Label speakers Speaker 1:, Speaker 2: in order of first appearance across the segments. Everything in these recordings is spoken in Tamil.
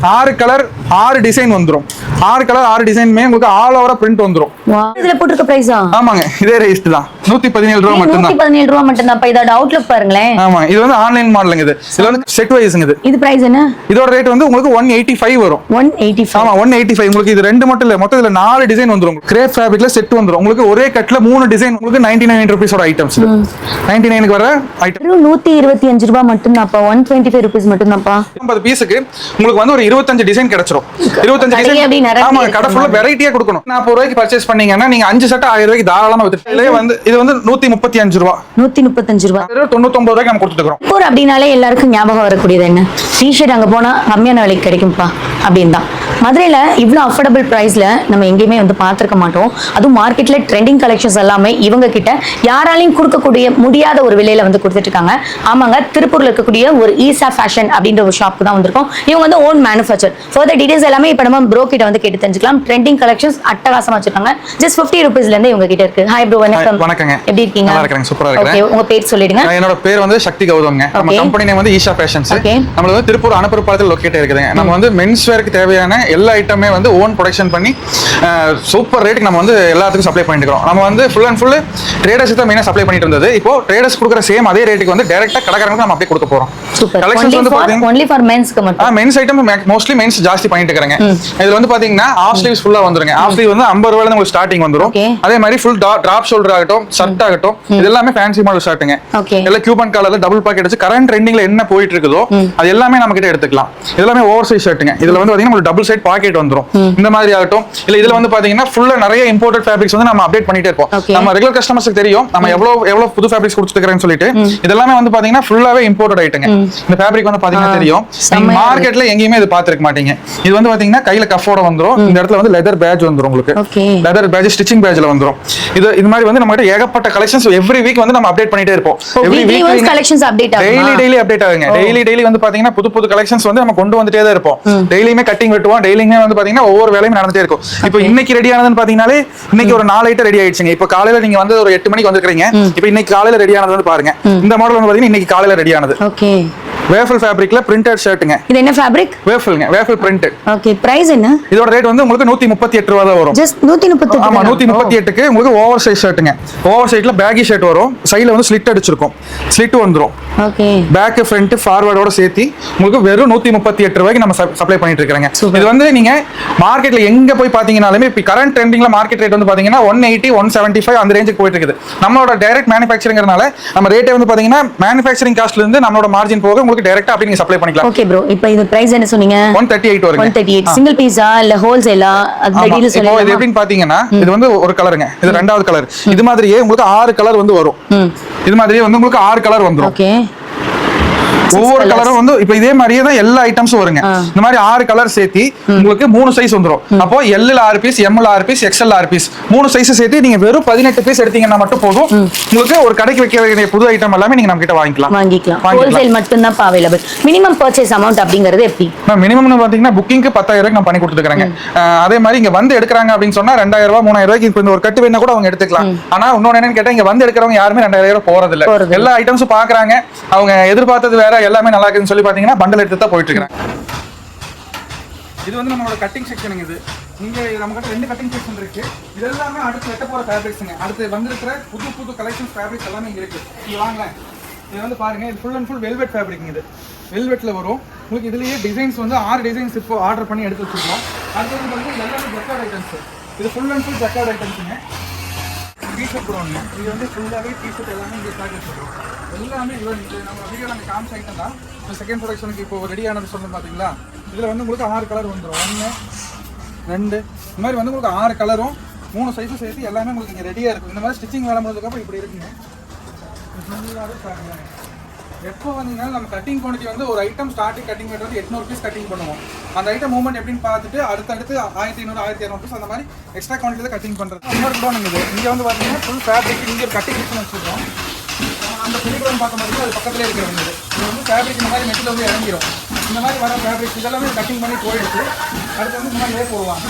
Speaker 1: 6 கலர் 6 டிசைன் வந்துரும். 6 கலர் 6 டிசைன்மே உங்களுக்கு ஆல் ஓவரா பிரிண்ட் வந்துரும்.
Speaker 2: இதுல போட்டுருக்க பிரைஸா?
Speaker 1: ஆமாங்க, இதே ரேட் தான். 117 ரூபாய் மட்டும் தான்.
Speaker 2: 117 ரூபாய் மட்டும் தான். இதோட அவுட்லுக் பாருங்களேன்.
Speaker 1: ஆமா, இது வந்து ஆன்லைன் மாடலுங்க. இதுல வந்து செட் வைஸ்ங்க.
Speaker 2: இது பிரைஸ் என்ன?
Speaker 1: இதோட ரேட் வந்து உங்களுக்கு 185 வரும்.
Speaker 2: 185.
Speaker 1: ஆமா, 185. உங்களுக்கு இது ரெண்டு மட்டும் இல்ல, மொத்தம் இதுல 4 டிசைன் வந்துரும். கிரேப் ஃபேப்ரிக்ல செட் வந்துரும். உங்களுக்கு ஒரே கட்ல 3 டிசைன் உங்களுக்கு 99 ரூபீஸோட ஐட்டம்ஸ். 99க்கு வர ஐட்டம்
Speaker 2: 125 ரூபாய் மட்டும் தான்ப்பா. 125 ரூபீஸ் மட்டும் தான்ப்பா. 50
Speaker 1: பீஸ்க்கு உங்களுக்கு வந்து ஒரு 25 டிசைன் கிடைச்சிரும். 25 டிசைன். ஆமா, கடை ஃபுல்லா வெரைட்டியா கொடுக்கணும். 40 ரூபாய்க்கு பர்ச்சேஸ் பண்ணீங்கன்னா நீங்க 5 செட் 1000 ரூபாய்க்கு தாராளமா வித்துட்டு. இது வந்து 135 ரூபாய். 135 ரூபாய். 99 ரூபாய்க்கு நம்ம கொடுத்துட்டு இருக்கோம்.
Speaker 2: இப்போ அப்படினாலே எல்லாருக்கும் ஞாபகம் வரக்கூடியது என்ன? டி-ஷர்ட் அங்க போனா கம்மியான விலைக்கு கிடைக்கும்பா அப்படின்னு தான். மதுரையில இவ்வளவு அஃபோர்டபிள் பிரைஸ்ல நம்ம எங்கேயுமே வந்து பார்த்திருக்க மாட்டோம். அதுவும் மார்க்கெட்ல ட்ரெண்டிங் கலெக்ஷன்ஸ் எல்லாமே இவங்க கிட்ட யாராலையும் கொடுக்கக்கூடிய முடியாத ஒரு விலையில வந்து கொடுத்துட்டு இருக்காங்க. ஆமாங்க, திருப்பூர்ல இருக்கக்கூடிய ஒரு ஈசா ஃபேஷன் அப்படின்ற ஒரு ஷாப்புக்கு தான் வந்திருக்கோம். இவங்க வந்து ஓன் மேனுஃபேக்சர். ஃபர்தர் டீடைல்ஸ் எல்லாமே இப்ப நம்ம ப்ரோ கிட்ட வந்து கேட்டு தெரிஞ்சுக்கலாம். ட்ரெண்டிங் கலெக்ஷன்ஸ் அட்டகாசமா வச்சிருக்காங்க. ஜஸ்ட் 50 ரூபீஸ்ல இருந்து இவங்க கிட்ட இருக்கு. ஹாய் ப்ரோ, வணக்கம்.
Speaker 1: வணக்கங்க.
Speaker 2: எப்படி இருக்கீங்க?
Speaker 1: நல்லா இருக்கேன், சூப்பரா இருக்கேன்.
Speaker 2: ஓகே, உங்க பேர் சொல்லிடுங்க.
Speaker 1: என்னோட பேர் வந்து சக்தி கௌதம்ங்க. நம்ம கம்பெனி நேம் வந்து ஈஷா ஃபேஷன்ஸ். நம்ம வந்து திருப்பூர் அனுப்பூர்பாளையத்துல லொகேட் இருக்குதுங்க. நம்ம வந்து மென்ஸ் வேருக்கு தேவையான எல்லா ஐட்டமே வந்து ஓன் ப்ரொடக்ஷன் பண்ணி சூப்பர் ரேட்டுக்கு நம்ம வந்து எல்லாத்துக்கும் சப்ளை பண்ணிட்டு இருக்கோம். நம்ம வந்து ஃபுல் அண்ட் ஃபுல் ட்ரேடர்ஸ் தான் மெயினா சப்ளை பண்ணிட்டு இருந்தது. இப்போ ட்ரேடர்ஸ் கொடுக்குற சேம் அதே ரேட்டுக்கு வந்து டைரக்டா கடைக்காரங்களுக்கு நம்ம அப்படியே கொடுக்க போறோம்.
Speaker 2: சூப்பர்.
Speaker 1: கலெக்ஷன்ஸ் வந்து பாத்தீங்கன்னா
Speaker 2: only for men's-க்கு மட்டும்.
Speaker 1: மென்ஸ் ஐட்டம் மோஸ்ட்லி மென்ஸ் ஜாஸ்தி பண்ணிட்டு இருக்காங்க. இதுல வந்து பாத்தீங்கன்னா ஆஃப் ஸ்லீவ்ஸ் ஃபுல்லா வந்துருங்க. ஆஃப் ஸ்லீவ் வந்து 50 ரூபாயில இருந்து உங்களுக்கு ஸ்டார்டிங் வந்துரும். அதே மாதிரி ஃபுல் டிராப் ஷோல்டர் ஆகட்டும், ஷர்ட் ஆகட்டும், இது எல்லாமே ஃபேன்சி மாடல் ஷர்ட்டுங்க. எல்லாம் கியூபன் காலர்ல டபுள் பாக்கெட் வச்சு கரண்ட் ட்ரெண்டிங்ல என்ன போயிட்டு இருக்குதோ அது எல்லாமே நம்ம கிட்ட எடுத்துக்கலாம். இதெல்லாமே ஓவர் சைஸ் ஷர்ட்டுங்க. இதுல வந்து பாத்தீங்கன்னா உங்களுக்கு டபுள் சைட் பாக்கெட் வந்துரும். இந்த மாதிரி ஆகட்டும், இல்ல இதுல வந்து பாத்தீங்கன்னா ஃபுல்லா நிறைய இம்போர்ட்டட் ஃபேப்ரிக்ஸ் வந்து நம்ம அப்டேட் பண்ணிட்டே இருப்போம். நம்ம ரெகுலர் கஸ்டமர்ஸ்க்கு தெரியும் நம்ம எவ்வளவு புது ஃபேப்ரிக்ஸ் கொடுத்துருக்கேன்னு சொல்லிட்டு. இதெல்லாமே வந்து பாத்தீங்கன்னா ஃபுல்லாவே இம்போர்ட்டட் ஐட்டங்க. இந்த ஃபேப்ரிக் வந்து பாத்தீங்கன்னா தெரியும், நீங்க மார்க்கெட்ல எங்கேயுமே இது பாத்துருக்க மாட்டீங்க. இது வந்து பாத்தீங்கன்னா கையில கஃபோட வந்துரும். இந்த இடத்துல வந்து லெதர் பேட்ச் வந்துரும். உங்களுக்கு லெதர் பேட்ச் ஸ்டிச்சிங் பேட்ச்ல வந்துரும். இது மாதிரி வந்து நம்ம கிட்ட ஏகப்பட்ட கலெக்ஷன்ஸ் எவ்ரி வீக் வந்து நம்ம அப்டேட் பண்ணிட்டே இருப்போம். எவ்ரி வீக் கலெக்ஷன்ஸ் அப்டேட் ஆகும். டெய்லி அப்டேட் ஆகுங்க. டெய்லி வந்து பாத்தீங்கன்னா புது கலெக்ஷன்ஸ் வந்து நம்ம கொண்டு வந்துட்டே தான் இருப்போம். டெய்லியுமே கட்டிங் வெட்டுவோம். டெய்லியுமே வந்து பாத்தீங்கன்னா ஒவ்வொரு வேலையும் நடந்துட்டே இருக்கும். இப்போ இன்னைக்கு ரெடி ஆனதுன்னு பாத்தீங்கன்னாலே இன்னைக்கு ஒரு 4 ஐட்டம் ரெடி ஆயிடுச்சுங்க. இப்போ காலையில நீங்க வந்து ஒரு 8 மணிக்கு வந்திருக்கீங்க. இப்போ இன்னைக்கு காலையில ரெடி ஆனது வந்து பாருங்க. இந்த மாடல் வந்து பாத்தீங்கன்னா இன்னைக்கு காலையில ரெடி ஆனது. ஓகே. வேஃபிள் ஃபேப்ரிக்ல பிரிண்டட் ஷர்ட்டுங்க. இது என்ன ஃபேப்ரிக்? வேஃபிள்ங்க. Waffle print. ஓகே. பிரைஸ் என்ன? இதோட ரேட் வந்து உங்களுக்கு 138 ரூபாய் தான் வரும். ஜஸ்ட் 138. ஆமா, 138க்கு உங்களுக்கு ஓவர் சைஸ் ஷர்ட்டுங்க. ஓவர் சைஸ்ல பேகி ஷர்ட் வரும். சைடுல வந்து ஸ்லிட் அடிச்சிருக்கும். ஸ்லிட் வந்துரும். ஓகே. பேக் ஃப்ரண்ட் ஃபார்வர்டோட சேர்த்து உங்களுக்கு வெறும் 138 ரூபாய்க்கு நம்ம சப்ளை பண்ணிட்டு இருக்கோங்க. இது வந்து நீங்க மார்க்கெட்ல எங்க போய் பாத்தீங்கனாலுமே இப்ப கரண்ட் ட்ரெண்டிங்ல மார்க்கெட் ரேட் வந்து பாத்தீங்கன்னா 180 175 அந்த ரேஞ்சுக்கு போயிட்டு இருக்குது. நம்மளோட டைரக்ட் மேனுஃபேக்சரிங்கிறனால நம்ம ரேட்டே வந்து பாத்தீங்கன்னா மேனுஃபேக்சரிங் காஸ்ட்ல இருந்து நம்மளோட மார்ஜின் போக உங்களுக்கு டைரக்டா அப்படி நீங்க சப்ளை பண்ணிக்கலாம். ஓகே ப்ரோ, இப்போ இது பிரைஸ் என்ன சொன்னீங்க? 138 வருங்க. 138 சிங்கிள் பீஸா இல்ல ஹோல்சேலா? அது டீடைல்ஸ் சொல்லுங்க. இப்போ இது எப்படின்னு பாத்தீங்கன்னா இது வந்து ஒரு கலருங்க. இது ரெண்டாவது கலர். இது மாதிரியே உங்களுக்கு 6 கலர் வந்து வரும். இது மாதிரியே வந்து உங்களுக்கு 6 கலர் வந்துரும். ஓகே. ஒவ்வொரு கலரும் வந்து இப்ப இதே மாதிரியே தான் எல்லா ஐட்டம்ஸும் வருங்க. இந்த மாதிரி 6 கலர் சேர்த்து உங்களுக்கு 3 சைஸ் வந்துரும். அப்போ L ல 6 பீஸ், M ல 6 பீஸ், XL ல 6 பீஸ், 3 சைஸ் சேர்த்து நீங்க வெறும் 18 பீஸ் எடுத்தீங்கன்னா மட்டும் போதும். உங்களுக்கு ஒரு கடைக்கு வைக்க வேண்டிய புது ஐட்டம் எல்லாமே நீங்க நம்ம கிட்ட வாங்கிக்கலாம். ஹோல்சேல் மட்டும் தான் அவேலபிள். மினிமம் பர்ச்சேஸ் அமௌண்ட் அப்படிங்கிறது எப்படி? மினிமம்னு பாத்தீங்கன்னா புக்கிங்க்கு 10,000 ரூபாய்க்கு நான் பண்ணி கொடுத்துருக்கேன். அதே மாதிரி இங்க வந்து எடுக்கிறாங்க அப்படின்னு சொன்னா 2,000 ரூபாய் 3,000 ரூபாய்க்கு இப்போ ஒரு கட்டு வேணா கூட அவங்க எடுத்துக்கலாம். ஆனா இன்னொன்னு என்னன்னு கேட்டா இங்க வந்து எடுக்கிறவங்க யாருமே 2,000 ரூபாய் போறது இல்ல. எல்லா ஐட்டம்ஸும் பாக்குறாங்க, அவங்க எதிர்பார்த்தது வேற, எல்லாமே நல்லா இருக்குன்னு சொல்லி பாத்தீங்கன்னா பண்டல் எடுத்து தான் போயிட்டு இருக்கேன். இது வந்து நம்மளோட கட்டிங் செக்ஷனுங்க. இது இங்க நம்ம கிட்ட 2 கட்டிங் செக்ஷன் இருக்கு. இது எல்லாமே அடுத்து வெட்ட போற ஃபேப்ரிக்ஸ்ங்க. அடுத்து வந்திருக்கிற புது கலெக்ஷன்ஸ் ஃபேப்ரிக்ஸ் எல்லாமே இங்க இருக்கு. இது வாங்க, இது வந்து பாருங்க, இது ஃபுல் அண்ட் ஃபுல் வெல்வெட் ஃபேப்ரிக்ங்க. இது வெல்வெட்ல வரும். உங்களுக்கு இதுலயே டிசைன்ஸ் வந்து 6 டிசைன்ஸ் இப்போ ஆர்டர் பண்ணி எடுத்து வச்சிருக்கோம். அடுத்து வந்து எல்லாமே ஜக்கார்ட் ஐட்டம்ஸ். இது ஃபுல் அண்ட் ஃபுல் ஜக்கார்ட் ஐட்டம்ஸ்ங்க. டீஷர்ட் போடுவாங்க. இது வந்து ஃபுல்லாவே டீஷர்ட் எல்லாமே இங்க ஸ்டாக் வச்சிருக்கோம். எல்லாமே இது நம்ம வீடியோல அந்த காமிச்ச ஐட்டம் தான். செகண்ட் ப்ரொடக்ஷனுக்கு இப்போ ரெடி ஆனது சொன்னோம் பாத்தீங்களா? இதுல வந்து உங்களுக்கு 6 கலர் வந்துடும். 1 2 இந்த மாதிரி வந்து உங்களுக்கு 6 கலரும் 3 சைஸும் சேர்த்து எல்லாமே உங்களுக்கு இங்க ரெடியா இருக்கும். இந்த மாதிரி ஸ்டிச்சிங் வேலை முடிஞ்சதுக்கு அப்புறம் இப்படி இருக்குங்க. எப்போ வந்தீங்கன்னா நம்ம கட்டிங் குவான்டிட்டி வந்து ஒரு ஐட்டம் ஸ்டார்டிங் கட்டிங் ரேட் வந்து 800 பீஸ் கட்டிங் பண்ணுவோம். அந்த ஐட்டம் மூவ்மெண்ட் எப்படின்னு பார்த்துட்டு அடுத்தடுத்து 1500 1200 பீஸ் அந்த மாதிரி எக்ஸ்ட்ரா குவான்டிட்டி தான் கட்டிங் பண்றது. இன்னொரு கூட இருக்குது. இங்க வந்து பாத்தீங்கன்னா ஃபுல் ஃபேப்ரிக் இங்க ஒரு கட்டிங் செக்ஷன் வச்சிருக்கோம். அந்த பிலிகிராம் பார்க்க மாதிரி அது பக்கத்துல இருக்கிறது. இது வந்து ஃபேப்ரிக் இந்த மாதிரி மெட்டீரியல் வந்து இறங்கிடும். இந்த மாதிரி வர ஃபேப்ரிக் இதெல்லாமே கட்டிங் பண்ணி போயிடுச்சு. அடுத்து வந்து இந்த மாதிரி போடுவாங்க.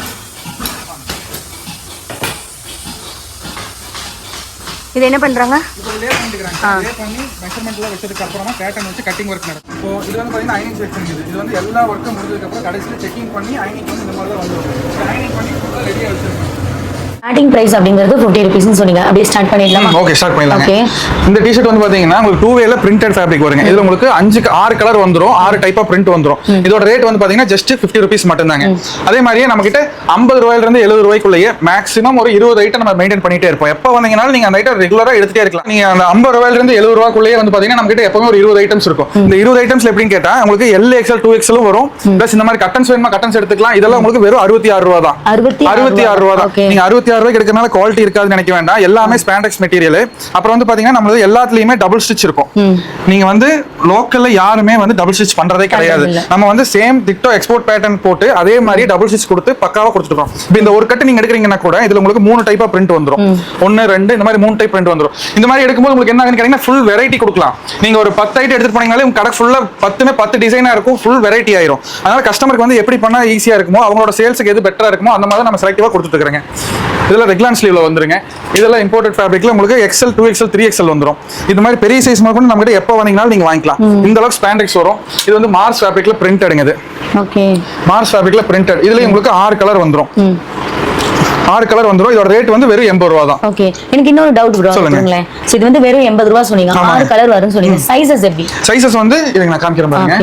Speaker 2: இது என்ன பண்றாங்க?
Speaker 1: இப்போ லே பண்ணிக்கிறாங்க. லே பண்ணி மெஷர்மென்ட்ல வச்சதுக்கு அப்புறமா பேட்டர்ன் வச்சு கட்டிங் ஒர்க் நடக்கும். இப்போ இது வந்து பாத்தீங்கன்னா ஐனிங் செக்ஷன் இது வந்து எல்லா ஒர்க்கும் முடிஞ்சதுக்கு அப்புறம் கடைசில செக்கிங் பண்ணி ஐனிங் வந்து இந்த மாதிரி தான் வந்துரும். ஐனிங் பண்ணி ஃபுல்லா ரெடியா வச்சிருக்கோம்.
Speaker 2: ஸ்டார்டிங் பிரைஸ் அப்படிங்கிறது 50 ரூபீஸ்னு சொன்னீங்க. அப்படியே ஸ்டார்ட் பண்ணிடலாமா?
Speaker 1: ஓகே, ஸ்டார்ட் பண்ணலாம்.
Speaker 2: ஓகே.
Speaker 1: இந்த டி-ஷர்ட் வந்து பாத்தீங்கன்னா உங்களுக்கு 2 வேல பிரிண்டட் ஃபேப்ரிக் வருங்க. இதுல உங்களுக்கு 6 கலர் வந்துரும், 6 டைப் ஆஃப் பிரிண்ட் வந்துரும். இதோட ரேட் வந்து பாத்தீங்கன்னா ஜஸ்ட் 50 ரூபீஸ் மட்டும் தாங்க. அதே மாதிரியே நம்ம கிட்ட 50 ரூபாயில இருந்து 70 ரூபாய்க்குள்ளேயே மேக்ஸிமம் ஒரு 20 ஐட்டம் நம்ம மெயின்டைன் பண்ணிட்டே இருப்போம். எப்ப வந்தீங்கனாலும் நீங்க அந்த ஐட்டம் ரெகுலரா எடுத்துட்டே இருக்கலாம். நீங்க அந்த 50 ரூபாயில இருந்து 70 ரூபாய்க்குள்ளேயே வந்து பாத்தீங்கன்னா நம்ம கிட்ட எப்பவுமே ஒரு 20 ஐட்டம்ஸ் இருக்கும். இந்த 20 ஐட்டம்ஸ்ல எப்படின்னு கேட்டா உங்களுக்கு LXL 2XL வரும். பிளஸ் இந்த மாதிரி கட்டன்ஸ் வேணுமா கட்டன்ஸ் எடுத்துக்கலாம். இதெல்லாம் உங்களுக்கு வெறும் 66 ரூபாய் தான். 66 ரூபாய் தான். நீங்க 66 ரூபாய்க்கு எடுக்கறனால குவாலிட்டி இருக்காதுன்னு நினைக்க வேண்டாம். எல்லாமே ஸ்பாண்டெக்ஸ் மெட்டீரியல். அப்புறம் வந்து பாத்தீங்கன்னா நம்மளது எல்லாத்துலயுமே டபுள் ஸ்டிச் இருக்கும். நீங்க வந்து லோக்கல்ல யாருமே வந்து டபுள் ஸ்டிச் பண்றதே கிடையாது. நம்ம வந்து சேம் டிக்டோ எக்ஸ்போர்ட் பேட்டர்ன் போட்டு அதே மாதிரி டபுள் ஸ்டிச் கொடுத்து பக்காவா கொடுத்துட்டோம். இப்போ இந்த ஒரு கட்டு நீங்க எடுக்கிறீங்கன்னா கூட இதுல உங்களுக்கு 3 டைப் ஆஃப் பிரிண்ட் வந்துரும். 1 2 இந்த மாதிரி 3 டைப் பிரிண்ட் வந்துரும். இந்த மாதிரி எடுக்கும்போது உங்களுக்கு என்ன ஆகுன்னு கேட்டீங்கன்னா ஃபுல் வெரைட்டி கொடுக்கலாம். நீங்க ஒரு 10 ஐட்டம் எடுத்துட்டு போனீங்கனாலே உங்க கடை ஃபுல்லா 10 டிசைனா இருக்கும். ஃபுல் வெரைட்டி ஆயிரும். அதனால கஸ்டமருக்கு வந்து எப்படி பண்ணா ஈஸியா இருக்குமோ அவங்களோட சேல்ஸ்க்கு எது பெட்டரா இருக்குமோ அந்த மாதிரி நம்ம செலக்டிவா கொடுத்துட்டு இருக்கோங்க. இதெல்லாம் ரெக்லான் ஸ்லீவ்ல வந்துருங்க. இதெல்லாம் இம்போர்ட்டட் ஃபேப்ரிக்ல உங்களுக்கு XL 2XL 3XL வந்துரும். இது மாதிரி பெரிய சைஸ் மாதிரி நம்ம கிட்ட எப்ப வந்தீங்கனாலும் நீங்க வாங்கிக்கலாம். இந்த அளவுக்கு ஸ்பாண்டெக்ஸ் வரும். இது வந்து மார்ஸ் ஃபேப்ரிக்ல பிரிண்ட் எடுங்க.
Speaker 2: ஓகே. மார்ஸ்
Speaker 1: ஃபேப்ரிக்ல பிரிண்டட். இதுல உங்களுக்கு 6 கலர் வந்துரும். 6 கலர் வந்துரும். இதோட ரேட் வந்து வெறும் 80 ரூபாய் தான்.
Speaker 2: ஓகே. எனக்கு இன்னொரு டவுட் ப்ரோ. சொல்லுங்க. இது வந்து வெறும் 80 ரூபாய் சொன்னீங்க. 6 கலர் வரும்னு சொன்னீங்க. சைஸஸ் எப்படி?
Speaker 1: சைஸஸ் வந்து இதுங்க நான் காமிக்கிறேன் பாருங்க.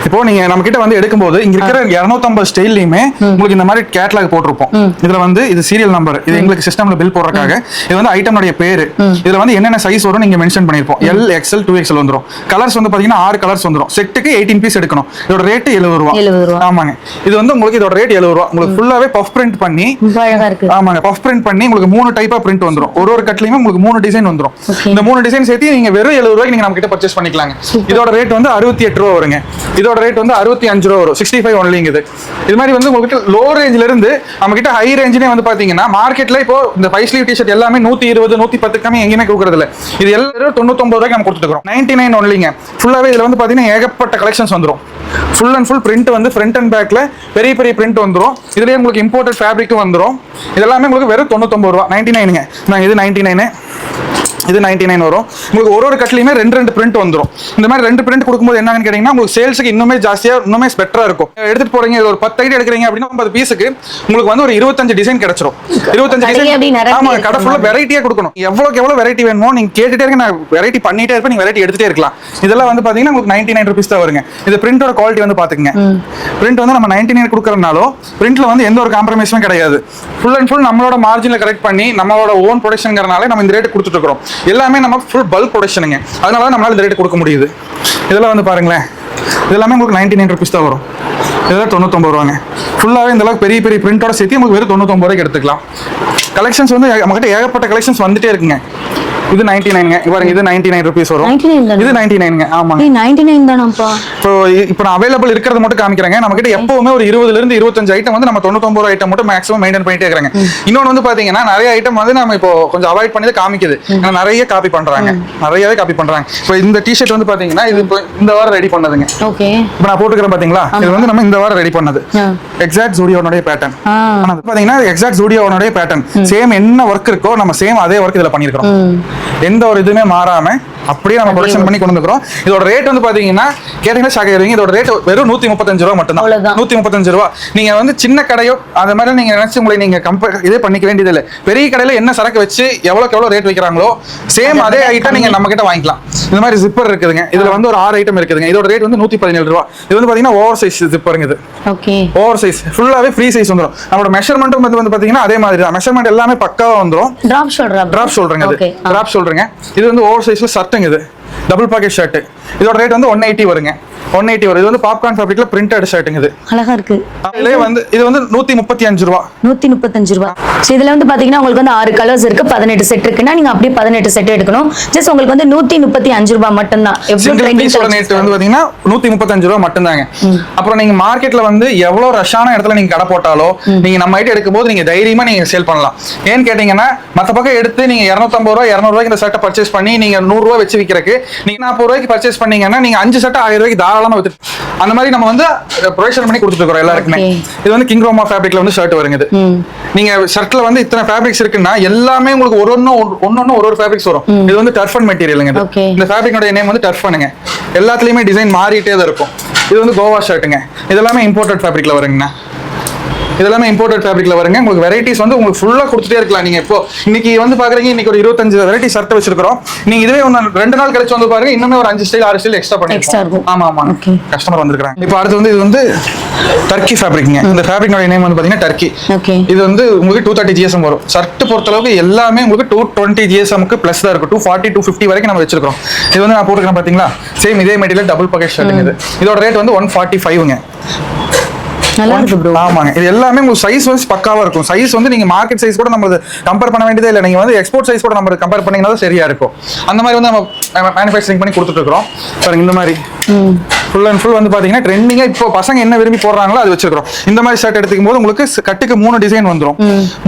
Speaker 1: இப்போ நீங்க நம்ம கிட்ட வந்து எடுக்கும்போது இங்க இருக்கிற 250 ஸ்டைல்லயுமே உங்களுக்கு இந்த மாதிரி கேட்டலாக் போட்டிருப்போம். இதுல வந்து இது சீரியல் நம்பர், இது எங்களுக்கு சிஸ்டம்ல பில் போடுறதுக்காக. இது வந்து ஐட்டமோட பேரு. இதுல வந்து என்னென்ன சைஸ் வரும் நீங்க மென்ஷன் பண்ணிருப்போம். LXL 2XL வந்துரும். கலர்ஸ் வந்து பாத்தீங்கன்னா 6 கலர்ஸ் வந்துரும். செட்டுக்கு 18 பீஸ் எடுக்கணும். இதோட ரேட் 70 ரூபாய். ஆமாங்க. இது வந்து உங்களுக்கு இதோட ரேட் 70 ரூபாய். உங்களுக்கு ஃபுல்லாவே பஃப் பிரிண்ட் பண்ணி
Speaker 2: அழகா இருக்கு.
Speaker 1: ஆமாங்க. பஃப் பிரிண்ட் பண்ணி உங்களுக்கு 3 டைப் ஆஃப் பிரிண்ட் வந்துரும். ஒரு கட்லயுமே உங்களுக்கு 3 டிசைன் வந்துரும். இந்த 3 டிசைன் சேர்த்து நீங்க வெறும் 70 ரூபாய்க்கு நீங்க நம்ம கிட்ட பர்ச்சேஸ் பண்ணிக்கலாங்க. இதோட ரேட் வந்து 68 ரூபாய் வருங்க. இதோட ரேட் வந்து 65 ரூபாய் வரும். 65 ஒன்லிங்குது. இது மாதிரி வந்து உங்களுக்கு லோ ரேஞ்ச்ல இருந்து நம்ம கிட்ட ஹை ரேஞ்ச்லயே வந்து பாத்தீங்கன்னா மார்க்கெட்ல இப்போ இந்த 5 ஸ்லீவ் டி-ஷர்ட் எல்லாமே 120 110 கம்மி எங்கேயுமே கொடுக்கறது இல்ல. இது எல்லாரும் 99 ரூபாய்க்கு நம்ம கொடுத்துட்டு 99 ஒன்லிங்க. ஃபுல்லாவே இதுல வந்து பாத்தீங்கன்னா ஏகப்பட்ட கலெக்ஷன்ஸ் வந்துரும். ஃபுல் அண்ட் ஃபுல் பிரிண்ட் வந்து ஃப்ரண்ட் அண்ட் பேக்ல பெரிய பெரிய பிரிண்ட் வந்துரும். இதுலயே உங்களுக்கு இம்போர்ட்டட் ஃபேப்ரிக் வந்துரும். இதெல்லாமே உங்களுக்கு வெறும் 99 ரூபாய். 99ங்க. நான் இது 99. இது 99 வரும். உங்களுக்கு ஒரு கட்லயுமே 2 பிரிண்ட் வந்துரும். இந்த மாதிரி 2 பிரிண்ட் கொடுக்கும்போது என்னன்னு கேட்டீங்கன்னா உங்களுக்கு சேல்ஸ்க்கு இன்னுமே ஜாஸ்தியா இன்னுமே பெட்டரா இருக்கும். எடுத்துட்டு போறீங்க ஒரு 10 ஐட்டம் எடுக்கிறீங்க அப்படின்னா 50 பீஸுக்கு உங்களுக்கு வந்து ஒரு 25 டிசைன் கிடைச்சிரும். 25 டிசைன். ஆமா, கடை ஃபுல்லா வெரைட்டியா கொடுக்கணும். எவ்வளவு வெரைட்டி வேணுமோ நீங்க கேட்டுட்டே இருங்க. நான் வெரைட்டி பண்ணிட்டே இருப்பேன். நீங்க வெரைட்டி எடுத்துட்டே இருக்கலாம். இதெல்லாம் வந்து பாத்தீங்கன்னா உங்களுக்கு 99 ரூபீஸ் தான் வருங்க. இந்த பிரிண்டோட குவாலிட்டி வந்து பாத்துக்கங்க. பிரிண்ட் வந்து நம்ம 99 கொடுக்கறதுனால பிரிண்ட்ல வந்து எந்த ஒரு காம்ப்ரமைஸுமே கிடையாது. ஃபுல் அண்ட் ஃபுல் நம்மளோட மார்ஜின்ல கரெக்ட் பண்ணி நம்மளோட ஓன் ப்ரொடக்ஷன்ங்கறனால நம்ம இந்த ரேட் கொடுத்துட்டு இருக்கோம். எல்லாமே நம்ம ஃபுல் பல்க் ப்ரொடக்ஷனுங்க. அதனால தான் நம்மளால இந்த ரேட் கொடுக்க முடியுது. இதெல்லாம் வந்து பாருங்களேன். இதெல்லாமே உங்களுக்கு 99 ரூபீஸ் தான் வரும். இதெல்லாம் 99 ரூபாங்க. ஃபுல்லாவே இந்த அளவுக்கு பெரிய பெரிய பிரிண்டோட சேர்த்து உங்களுக்கு வெறும் 99 ரூபாய்க்கு எடுத்துக்கலாம். கலெக்ஷன்ஸ் வந்து நம்மகிட்ட ஏகப்பட்ட கலெக்ஷன்ஸ் வந்துட்டே இருக்குங்க. இது 99ங்க. பாருங்க, இது 99 ரூபீஸ் வரும். இது 99ங்க. ஆமா,
Speaker 2: 99 தானப்பா.
Speaker 1: இப்போ நான் அவைலபிள் இருக்கிறத மட்டும் காமிக்கிறேங்க. நம்ம கிட்ட எப்பவுமே ஒரு 20 ல இருந்து 25 ஐட்டம் வந்து நம்ம 99 ரூபாய் ஐட்டம் மட்டும் மேக்ஸிமம் மெயின்டைன் பண்ணிட்டே இருக்காங்க. இன்னொன்னு வந்து பாத்தீங்கன்னா நிறைய ஐட்டம் வந்து நம்ம இப்போ கொஞ்சம் அவாய்ட் பண்ணி காமிக்குது. நிறைய காப்பி பண்றாங்க. நிறையவே காப்பி பண்றாங்க. இப்போ இந்த டி-ஷர்ட் வந்து பாத்தீங்கன்னா இது இந்த வாரம் ரெடி பண்ணதுங்க. ஓகே. இப்போ நான் போட்டுக்கிறேன் பாத்தீங்களா? இது வந்து நம்ம இந்த வாரம் ரெடி பண்ணது. எக்ஸாக்ட் ஜூடியோனோட பேட்டர்ன். ஆனா பாத்தீங்கன்னா எக்ஸாக்ட் ஜூடியோனோட பேட்டர்ன். சேம் என்ன ஒர்க் இருக்கோ நம்ம சேம் அதே ஒர்க் இதுல பண்ணிருக்கோம். எந்த ஒரு இதுவுமே மாறாம அப்படியே நம்ம ப்ரொடக்ஷன் பண்ணி கொண்டு வந்துக்கிறோம். இதோட ரேட் வந்து பாத்தீங்கன்னா கேட்டீங்கன்னா ஷாக் ஆயிருவீங்க. இதோட ரேட் வெறும் 135 ரூபாய் மட்டும் தான். 135 ரூபாய். நீங்க வந்து சின்ன கடையோ அந்த மாதிரி நீங்க நினைச்சு உங்களை நீங்க இதே பண்ணிக்க வேண்டியது இல்லை. பெரிய கடையில என்ன சரக்கு வச்சு எவ்வளவு ரேட் வைக்கிறாங்களோ சேம் அதே ஐட்டம் நீங்க நம்ம கிட்ட வாங்கிக்கலாம். இந்த மாதிரி ஜிப்பர் இருக்குதுங்க. இதுல வந்து ஒரு 6 ஐட்டம் இருக்குதுங்க. இதோட ரேட் வந்து 117 ரூபாய். இது வந்து பாத்தீங்கன்னா ஓவர் சைஸ் ஜிப்பருங்க. இது ஓகே, ஓவர் சைஸ் ஃபுல்லாவே ஃப்ரீ சைஸ் வந்துரும். நம்மளோட மெஷர்மென்ட்டும் வந்து பாத்தீங்கன்னா அதே மாதிரி தான். மெஷர்மென்ட் எல்லாமே பக்காவா வந்துரும். டிராப் ஷோல்டருங்க. இது டிராப் ஷோல்டருங்க. இது வந்து ஓவர் சைஸ்ல ஷர்ட்டுங்க. இது டபுள் பாக்கெட் ஷர்ட். இதோட ரேட் வந்து 180 வருங்க. 180 வரும். இது வந்து பாப்கார்ன் ஃபேப்ரிக்ல பிரிண்டட் ஷர்ட்டுங்க. இது அழகா இருக்கு. இதுல வந்து இது வந்து 135 ரூபாய். 135 ரூபாய். சோ இதுல வந்து பாத்தீங்கன்னா உங்களுக்கு வந்து 6 கலர்ஸ் இருக்கு, 18 செட் இருக்குன்னா நீங்க அப்படியே 18 செட் எடுக்கணும். ஜஸ்ட் உங்களுக்கு வந்து 135 ரூபாய் மட்டும் தான். எவ்வளவு ட்ரெண்டிங் ரேட் வந்து பாத்தீங்கன்னா 135 ரூபாய் மட்டும் தாங்க. அப்புறம் நீங்க மார்க்கெட்ல வந்து எவ்வளவு ரஷான இடத்துல நீங்க கடை போட்டாலோ நீங்க நம்ம ஐட்டம் எடுக்கும்போது நீங்க தைரியமா நீங்க சேல் பண்ணலாம். ஏன்னு கேட்டீங்கன்னா மத்த பக்கம் எடுத்து நீங்க 250 ரூபாய் 200 ரூபாய்க்கு இந்த ஷர்ட்டை பர்ச்சேஸ் பண்ணி நீங்க 100 ரூபாய் வச்சு விக்கிறதுக்கு நீங்க 40 ரூபாய்க்கு பர்ச்சேஸ் பண்ணீங்கன்னா நீங்க 5 ஷர்ட் 1000 ரூபாய்க்கு தாராளமா தாராளமா வித்து அந்த மாதிரி நம்ம வந்து ப்ரொடக்ஷன் பண்ணி கொடுத்துட்டு இருக்கோம் எல்லாருக்குமே. இது வந்து கிங் ரோமா ஃபேப்ரிக்ல வந்து ஷர்ட் வருங்க. இது நீங்க ஷர்ட்ல வந்து இத்தனை ஃபேப்ரிக்ஸ் இருக்குன்னா எல்லாமே உங்களுக்கு ஒன்னொன்னு ஒரு ஃபேப்ரிக்ஸ் வரும். இது வந்து டர்ஃபன் மெட்டீரியலுங்க. இந்த ஃபேப்ரிக்கோட நேம் வந்து டர்ஃபனுங்க. எல்லாத்துலயுமே டிசைன் மாறிட்டே தான் இருக்கும். இது வந்து கோவா ஷர்ட்டுங்க. இதெல்லாமே இம்போர்ட்டட் ஃபேப்ரிக்ல வருங்கண்ணா. இதெல்லாமே இம்போர்ட்டட் ஃபேப்ரிக்ல வருங்க. உங்களுக்கு வெரைட்டிஸ் வந்து உங்களுக்கு ஃபுல்லா கொடுத்துட்டே இருக்கலாம். நீங்க இப்போ இன்னைக்கு வந்து பாக்குறீங்க, இன்னைக்கு ஒரு 25 வெரைட்டி ஷர்ட் வச்சிருக்கோம். நீங்க இதுவே 2 நாள் கழிச்சு வந்து பாருங்க, இன்னுமே ஒரு 5 ஸ்டைல் 6 ஸ்டைல் எக்ஸ்ட்ரா பண்ணிருக்கோம். ஆமா ஆமா, கஸ்டமர் வந்திருக்காங்க. இப்போ அடுத்து வந்து இது வந்து டர்க்கி ஃபேப்ரிக்ங்க. இந்த ஃபேப்ரிக்கோட நேம் வந்து பாத்தீங்கன்னா டர்க்கி. இது வந்து உங்களுக்கு 230 GSM வரும். ஷர்ட் பொறுத்த அளவுக்கு எல்லாமே உங்களுக்கு 220 GSMக்கு பிளஸ் தான் இருக்கும். 240 250 வரைக்கும் நம்ம வச்சிருக்கோம். இது வந்து நான் போட்டுக்கிறேன் பாத்தீங்களா, சேம் இதே மெட்டீரியல் டபுள் பாக்கெட் ஷர்ட்டுங்க. இது இதோட ரேட் வந்து 145ங்க.
Speaker 2: நல்லா இருக்கு ப்ரோ.
Speaker 1: ஆமாங்க, இது எல்லாமே உங்களுக்கு சைஸ் வந்து பக்காவா இருக்கும். சைஸ் வந்து நீங்க மார்க்கெட் சைஸ் கூட நம்ம கம்பேர் பண்ண வேண்டியதே இல்லை. நீங்க வந்து எக்ஸ்போர்ட் சைஸ் கூட நம்ம கம்பேர் பண்ணீங்கன்னா சரியா இருக்கும். அந்த மாதிரி வந்து நம்ம மேனுஃபேக்சரிங் பண்ணி கொடுத்துட்டு இருக்கோம். பாருங்க, இந்த மாதிரி ஃபுல் அண்ட் ஃபுல் வந்து பாத்தீங்கன்னா ட்ரெண்டிங்கா இப்போ பசங்க என்ன விரும்பி போடுறாங்களோ அது வச்சிருக்கோம். இந்த மாதிரி ஷர்ட் எடுத்துக்கும் போது உங்களுக்கு கட்டுக்கு 3 டிசைன் வந்துரும்.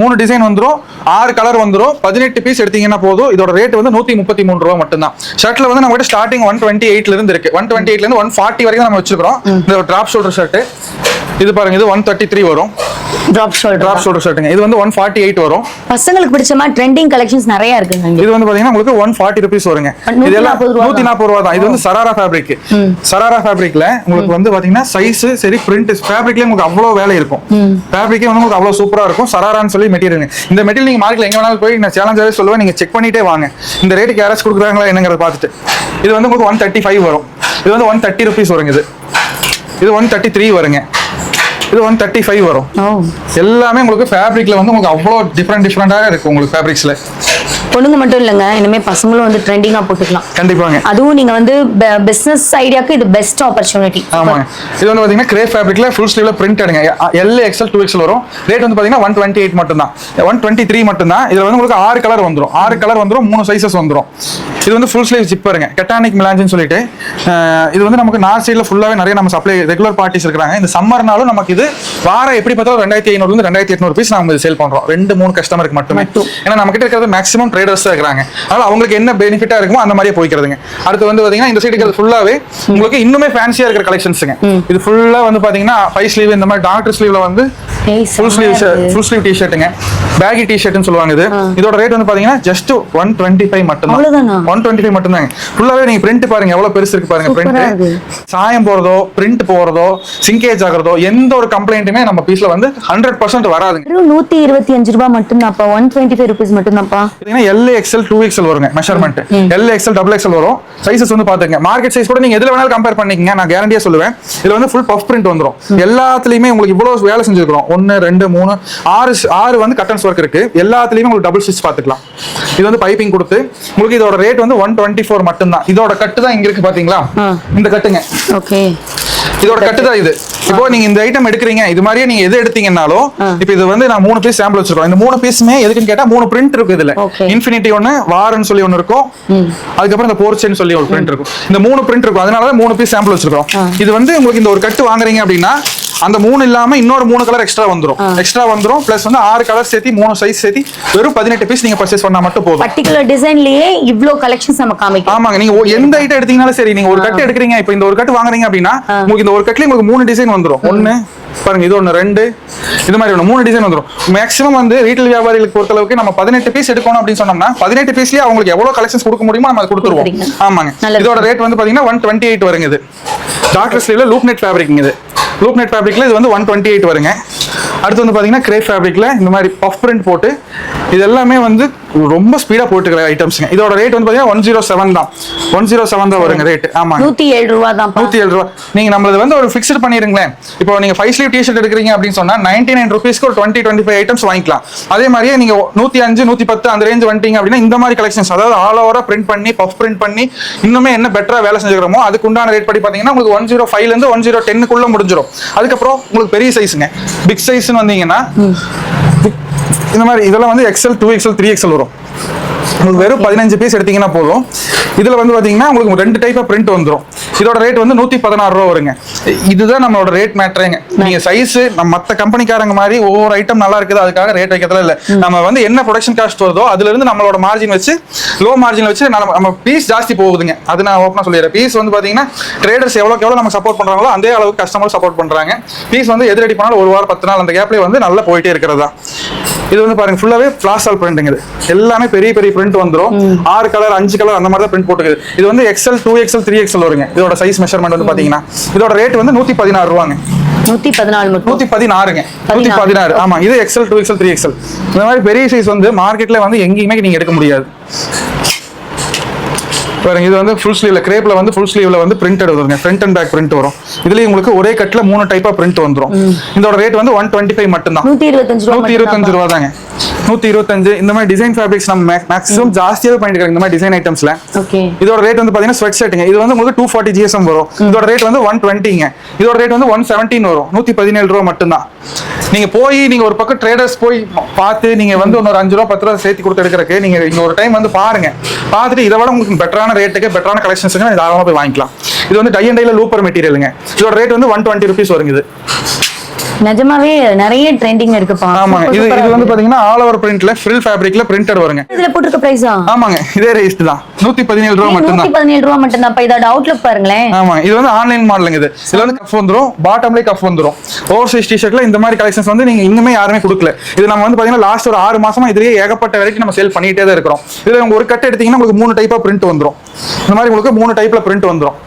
Speaker 1: 3 டிசைன் வந்துரும், 6 கலர் வந்துரும். 18 பீஸ் எடுத்தீங்கன்னா போதும். இதோட ரேட் வந்து 133 ரூபாய் மட்டும்தான். ஷர்ட்ல வந்து நம்ம ஸ்டார்டிங் 128ல இருந்து இருக்கு. 128ல இருந்து 140 வரைக்கும் நம்ம வச்சிருக்கோம். இந்த டிராப் ஷோல்டர் ஷர்ட் இது பாருங்க, இது 133 வரும்.
Speaker 2: டிராப் ஷோல்டர்
Speaker 1: ஷர்ட்டுங்க. இது வந்து 148 வரும்.
Speaker 2: பசங்களுக்கு பிடிச்ச மாதிரி ட்ரெண்டிங் கலெக்ஷன்ஸ் நிறைய இருக்குங்க.
Speaker 1: இது வந்து பாத்தீங்கன்னா உங்களுக்கு 140 ரூபீஸ் வருங்க. இது எல்லாம் 140 ரூபாய் தான். இது வந்து சராரா ஃபேப்ரிக். சராரா ஃபேப்ரிக்ல உங்களுக்கு வந்து பாத்தீங்கன்னா சைஸ் சரி, பிரிண்ட் ஃபேப்ரிக்ல உங்களுக்கு அவ்வளவு வேலை இருக்கும். ஃபேப்ரிக்கே வந்து உங்களுக்கு அவ்வளவு சூப்பரா இருக்கும். சராரான்னு சொல்லி மெட்டீரியல். இந்த மெட்டீரியல் நீங்க மார்க்கெட்ல எங்க வேணாலும் போய் நான் சேலஞ்சாவே சொல்லுவேன், நீங்க செக் பண்ணிட்டே வாங்க. இந்த ரேட்டுக்கு யாராச்சும் கொடுக்குறாங்களா என்னங்கறத பார்த்துட்டு. இது வந்து உங்களுக்கு 135 வரும். இது வந்து 130 ரூபீஸ் வருங்க. இது 133 வருங்க. இது 135 வரும். எல்லாமே உங்களுக்கு ஃபேப்ரிக்ல வந்து உங்களுக்கு அவ்வளவு டிஃபரெண்டா இருக்கு. உங்களுக்கு ஃபேப்ரிக்ஸ்ல
Speaker 2: பொண்ணுங்க மட்டும் இல்லங்க, இனிமே பசங்களும் வந்து ட்ரெண்டிங்கா போட்டுக்கலாம்.
Speaker 1: கண்டிப்பாங்க.
Speaker 2: அதுவும் நீங்க வந்து பிசினஸ் ஐடியாக்கு இது பெஸ்ட் ஆப்பர்ச்சுனிட்டி.
Speaker 1: ஆமாங்க. இது வந்து பாத்தீங்கன்னா கிரேப் ஃபேப்ரிக்ல ஃபுல் ஸ்லீவ்ல பிரிண்ட் எடுங்க. L XL 2XL வரும். ரேட் வந்து பாத்தீங்கன்னா 128 மட்டும் தான். 123 மட்டும் தான். இதுல வந்து உங்களுக்கு 6 கலர் வந்துரும். 6 கலர் வந்துரும், 3 சைஸஸ் வந்துரும். இது வந்து ஃபுல் ஸ்லீவ் ஜிப்பருங்க. கெட்டானிக் மிலாஞ்சின்னு சொல்லிட்டு இது வந்து நமக்கு நார்த் சைடுல ஃபுல்லாவே நிறைய நம்ம சப்ளை ரெகுலர் பார்ட்டிஸ் இருக்காங்க. இந்த சம்மர்னாலும் நமக்கு இது வாரம் எப்படி பார்த்தாலும் 2500 இருந்து 2800 பீஸ் நாம சேல் பண்றோம். 2-3 கஸ்டமருக்கு மட்டுமே. ஏன்னா நம்ம கிட்ட இருக்கிறது மேக்ஸிமம் ட்ரேடர்ஸ் தான் இருக்காங்க. அதனால அவங்களுக்கு என்ன பெனிஃபிட்டா இருக்குமோ அந்த மாதிரியே போய்க்கிறதுங்க. அடுத்து வந்து பாத்தீங்கன்னா இந்த சைடு ஃபுல்லாவே உங்களுக்கு இன்னுமே ஃபேன்சியா இருக்கிற கலெக்ஷன்ஸ்ங்க. இது ஃபுல்லா வந்து பாத்தீங்கன்னா 5 ஸ்லீவ், இந்த மாதிரி டாக்டர் ஸ்லீவ்ல வந்து ஃபுல் ஸ்லீவ் டி-ஷர்ட்டுங்க. பேகி டி-ஷர்ட்னு சொல்லுவாங்க. இது இதோட ரேட் வந்து பாத்தீங்கன்னா ஜஸ்ட் 125 மட்டும் தான். 125 மட்டும் தான். ஃபுல்லாவே நீங்க பிரிண்ட் பாருங்க எவ்வளவு பெருசு இருக்கு பாருங்க. பிரிண்ட் சாயம் போறதோ பிரிண்ட் போறதோ சிங்கேஜ் ஆகுறதோ எந்த ஒரு கம்ப்ளைண்ட்டுமே நம்ம பீஸ்ல வந்து 100% வராதுங்க.
Speaker 2: 125 ரூபாய் மட்டும் தான். 125 ரூபீஸ் மட்டும் தான்ப்பா.
Speaker 1: L XL 2XL வருங்க measurement. L XL double XL வரும். சைஸஸ் வந்து பாத்துங்க. மார்க்கெட் சைஸ் கூட நீங்க எதுல வேணாலும் கம்பேர் பண்ணிக்கங்க. நான் கேரண்டியா சொல்லுவேன். இதுல வந்து ஃபுல் பஃப் பிரிண்ட் வந்துரும். எல்லாத்துலயுமே உங்களுக்கு இவ்வளவு வேலை செஞ்சிருக்கோம். 1 2 3 6 வந்து கட்டன்ஸ் ஒர்க் இருக்கு. எல்லாத்துலயுமே உங்களுக்கு டபுள் ஸ்டிச் பாத்துக்கலாம். இது வந்து பைப்பிங் கொடுத்து உங்களுக்கு இதோட ரேட் வந்து 124 மட்டும் தான். இதோட கட்டு தான் இங்க இருக்கு பாத்தீங்களா, இந்த கட்டுங்க. ஓகே, இதோட கட்டு தான் இது. இப்போ நீங்க இந்த ஐட்டம் எடுக்கிறீங்க, இது மாதிரியே நீங்க எது எடுத்தீங்கன்னாலும் இப்போ இது வந்து நான் 3 பீஸ் சாம்பிள் வச்சிருக்கோம். இந்த 3 பீஸுமே எதுக்குன்னு கேட்டா 3 பிரிண்ட் இருக்கு. இதுல இன்ஃபினிட்டி ஒன்னு, வார்னு சொல்லி ஒன்னு இருக்கும். அதுக்கப்புறம் இந்த போர்ச்சேன்னு சொல்லி ஒரு பிரிண்ட் இருக்கும். இந்த 3 பிரிண்ட் இருக்கும். அதனாலதான் 3 பீஸ் சாம்பிள் வச்சிருக்கோம். இது வந்து உங்களுக்கு இந்த ஒரு கட்டு வாங்குறீங்க அப்படின்னா அந்த 3 இல்லாம இன்னொரு 3 கலர் எக்ஸ்ட்ரா வந்துரும். பிளஸ் வந்து 6 கலர் சேர்த்து 3 சைஸ் சேர்த்து வெறும் 18 பீஸ் நீங்க பர்ச்சேஸ் பண்ணா மட்டும் போதும்.
Speaker 2: பர்టిక్యులர் டிசைன்லயே இவ்ளோ கலெக்ஷன்ஸ் நம்ம காமிக்கலாம்.
Speaker 1: ஆமாங்க, நீங்க எந்த ஐட்டம் எடுத்தீங்கனாலும் சரி, நீங்க ஒரு கட்டு எடுக்கிறீங்க, இப்போ இந்த ஒரு கட்டு வாங்குறீங்க அப்படின்னா உங்களுக்கு இந்த ஒரு கட்டுல உங்களுக்கு 3 டிசைன் வந்துரும். ஒன்னு பாருங்க, இது ஒன்னு 2 இது மாதிரி 3 டிசைன் வந்துரும். மேக்ஸிமம் வந்து ரீட்டைல் வியாபாரிகளுக்கு பொறுத்த அளவுக்கு நம்ம 18 பீஸ் எடுக்கணும் அப்படின்னு சொன்னோம்னா 18 பீஸ்லயே அவங்களுக்கு எவ்வளவு கலெக்ஷன்ஸ் கொடுக்க முடியுமோ நம்ம கொடுத்துருவோம். ஆமாங்க, இதோட ரேட் வந்து பாத்தீங்கன்னா 128 வருங்க. இது டாக்டர் ஸ்லீவ்ல லூப் நெட் ஃபேப்ரிக். இது லூப் நெட் ஃபேப்ரிக்ல இது வந்து 128 வருங்க. அடுத்து வந்து பாத்தீங்கன்னா கிரேப் ஃபேப்ரிக்ல இந்த மாதிரி பஃப் பிரிண்ட் போட்டு இது எல்லாமே வந்து ரொம்ப ஸ்பீடா போட்டுக்கிற ஐட்டம்ஸ்ங்க. இதோட ரேட் வந்து பாத்தீங்கன்னா 107 தான். 107 தான் வருங்க ரேட். ஆமா, 107 ரூபாய் தான். 107 ரூபாய். நீங்க நம்மளது வந்து ஒரு ஃபிக்ஸ்ட் பண்ணிருங்களேன். இப்போ நீங்க 5 ஸ்லீவ் டி-ஷர்ட் எடுக்கிறீங்க அப்படின்னு சொன்னா 99 ரூபீஸ்க்கு ஒரு 20-25 ஐட்டம்ஸ் வாங்கிக்கலாம். அதே மாதிரியே நீங்க 105 110 அந்த ரேஞ்ச் வந்துட்டீங்க அப்படின்னா இந்த மாதிரி கலெக்ஷன்ஸ், அதாவது ஆல் ஓவரா பிரிண்ட் பண்ணி பஃப் பிரிண்ட் பண்ணி இன்னுமே என்ன பெட்டரா வேலை செஞ்சுக்கிறோமோ அதுக்கு உண்டான ரேட் படி பாத்தீங்கன்னா உங்களுக்கு 105ல இருந்து 110க்குள்ள முடிஞ்சிடும். அதுக்கப்புறம் உங்களுக்கு பெரிய சைஸுங்க, பிக் சைஸ்னு வந்தீங்கன்னா இந்த மாதிரி இதெல்லாம் வந்து XL 2XL 3XL வரும். உங்களுக்கு வெறும் 15 பீஸ் எடுத்தீங்கன்னா போதும். இதுல வந்து பாத்தீங்கன்னா உங்களுக்கு 2 டைப் ஆஃப் பிரிண்ட் வந்துரும். இதோட ரேட் வந்து 116 ரூபா வருங்க. இதுதான் நம்மளோட ரேட் மேட்டரேங்க. நீங்க சைஸ் நம்ம மத்த கம்பெனிக்காரங்க மாதிரி ஒவ்வொரு ஐட்டம் நல்லா இருக்குது அதுக்காக ரேட் வைக்கிறதுல இல்ல. நம்ம வந்து என்ன ப்ரொடக்ஷன் காஸ்ட் வருதோ அதுல இருந்து நம்மளோட மார்ஜின் வச்சு லோ மார்ஜின் வச்சு நம்ம பீஸ் ஜாஸ்தி போகுதுங்க. அது நான் ஓப்பனா சொல்லிடுறேன். பீஸ் வந்து பாத்தீங்கன்னா ட்ரேடர்ஸ் எவ்வளவு நம்ம சப்போர்ட் பண்றாங்களோ அதே அளவுக்கு கஸ்டமர் சப்போர்ட் பண்றாங்க. பீஸ் வந்து எது ரெடி பண்ணாலும் 1 வாரம் 10 நாள் அந்த கேப்லயே வந்து நல்லா போயிட்டே இருக்கிறதா. இது வந்து பாருங்க ஃபுல்லாவே ஃபிளாஷால் பிரிண்ட்ங்க. இது எல்லாமே பெரிய பெரிய பிரிண்ட் வந்துரும். 6 கலர் 5 கலர் அந்த மாதிரி தான் பிரிண்ட் போட்டுக்குது. இது வந்து XL 2XL 3XL வருங்க. இதோட சைஸ் மெஷர்மெண்ட் வந்து பாத்தீங்கன்னா இதோட ரேட் வந்து 116 ரூபாங்க. 116ங்க. 116. ஆமா, இது XL 2XL 3XL இந்த மாதிரி பெரிய சைஸ் வந்து மார்க்கெட்ல வந்து எங்கேயுமே நீங்க எடுக்க முடியாது. பாருங்க இது வந்து ஃபுல் ஸ்லீவ்ல கிரேப்ல வந்து ஃபுல் ஸ்லீவ்ல வந்து பிரிண்டட் வருங்க. ஃப்ரண்ட் அண்ட் பேக் பிரிண்ட் வரும். இதுலயே உங்களுக்கு ஒரே கட்ல 3 டைப்பா பிரிண்ட் வந்துரும். இதோட ரேட் வந்து 125 மட்டும் தான். 125 ரூபாய் தாங்க. 125. இந்த மாதிரி டிசைன் ஃபேப்ரிக்ஸ் நம்ம மேக்ஸிமம் ஜாஸ்தியாவே பண்ணிட்டு இருக்காங்க இந்த மாதிரி டிசைன் ஐட்டம்ஸ்ல. இதோட ரேட் வந்து பாத்தீங்கன்னா ஸ்வெட் ஷர்ட்டுங்க. இது வந்து உங்களுக்கு 240 GSM வரும். இதோட ரேட் வந்து 120ங்க. இதோட ரேட் வந்து 117 வரும். 117 ரூபாய் மட்டும் தான். நீங்க போய் நீங்க ஒரு பக்கம் ட்ரேடர்ஸ் போய் பார்த்து நீங்க வந்து ஒரு 5 ரூபா 10 ரூபா சேர்த்து கொடுத்து எடுக்கிறதுக்கு நீங்க இங்க ஒரு டைம் வந்து பாருங்க. பார்த்துட்டு இதை விட உங்களுக்கு பெட்டரான ரேட்டுக்கு பெட்டரான கலெக்ஷன்ஸ்க்கு தாராளமா போய் வாங்கிக்கலாம். இது வந்து டை அண்ட் டைல லூப்பர் மெட்டீரியலுங்க. இதோட ரேட் வந்து 120 rupees வருங்க. இது
Speaker 2: நிஜமாவே நிறைய ட்ரெண்டிங் இருக்குப்பா.
Speaker 1: ஆமா, இது வந்து பாத்தீங்கன்னா ஆல் ஓவர் பிரிண்ட்ல ஃப்ரில் ஃபேப்ரிக்ல பிரிண்டட் வருங்க.
Speaker 2: இதுல போட்டுருக்க பிரைஸா? ஆமாங்க,
Speaker 1: இதே ரேட் தான். 117 ரூபாய் மட்டும் தான்.
Speaker 2: 117 ரூபாய் மட்டும் தான். அப்ப இதோட அவுட்லுக் பாருங்களேன்.
Speaker 1: ஆமா, இது வந்து ஆன்லைன் மாடலுங்க. இதுல வந்து கஃப் வந்துரும், பாட்டம்லயே கஃப் வந்துரும். ஓவர் சைஸ் டி-ஷர்ட்ல இந்த மாதிரி கலெக்ஷன்ஸ் வந்து நீங்க இன்னுமே யாருமே கொடுக்கல. இது நம்ம வந்து பாத்தீங்கன்னா லாஸ்ட் ஒரு 6 மாசமா இதுலயே ஏகப்பட்ட வெரைட்டி நம்ம சேல் பண்ணிட்டே தான் இருக்கிறோம். இதுல உங்க ஒரு கட் எடுத்தீங்கன்னா உங்களுக்கு 3 டைப்பா பிரிண்ட் வந்துரும். இந்த மாதிரி உங்களுக்கு 3 டைப்ல பிரிண்ட் வந்துரும்.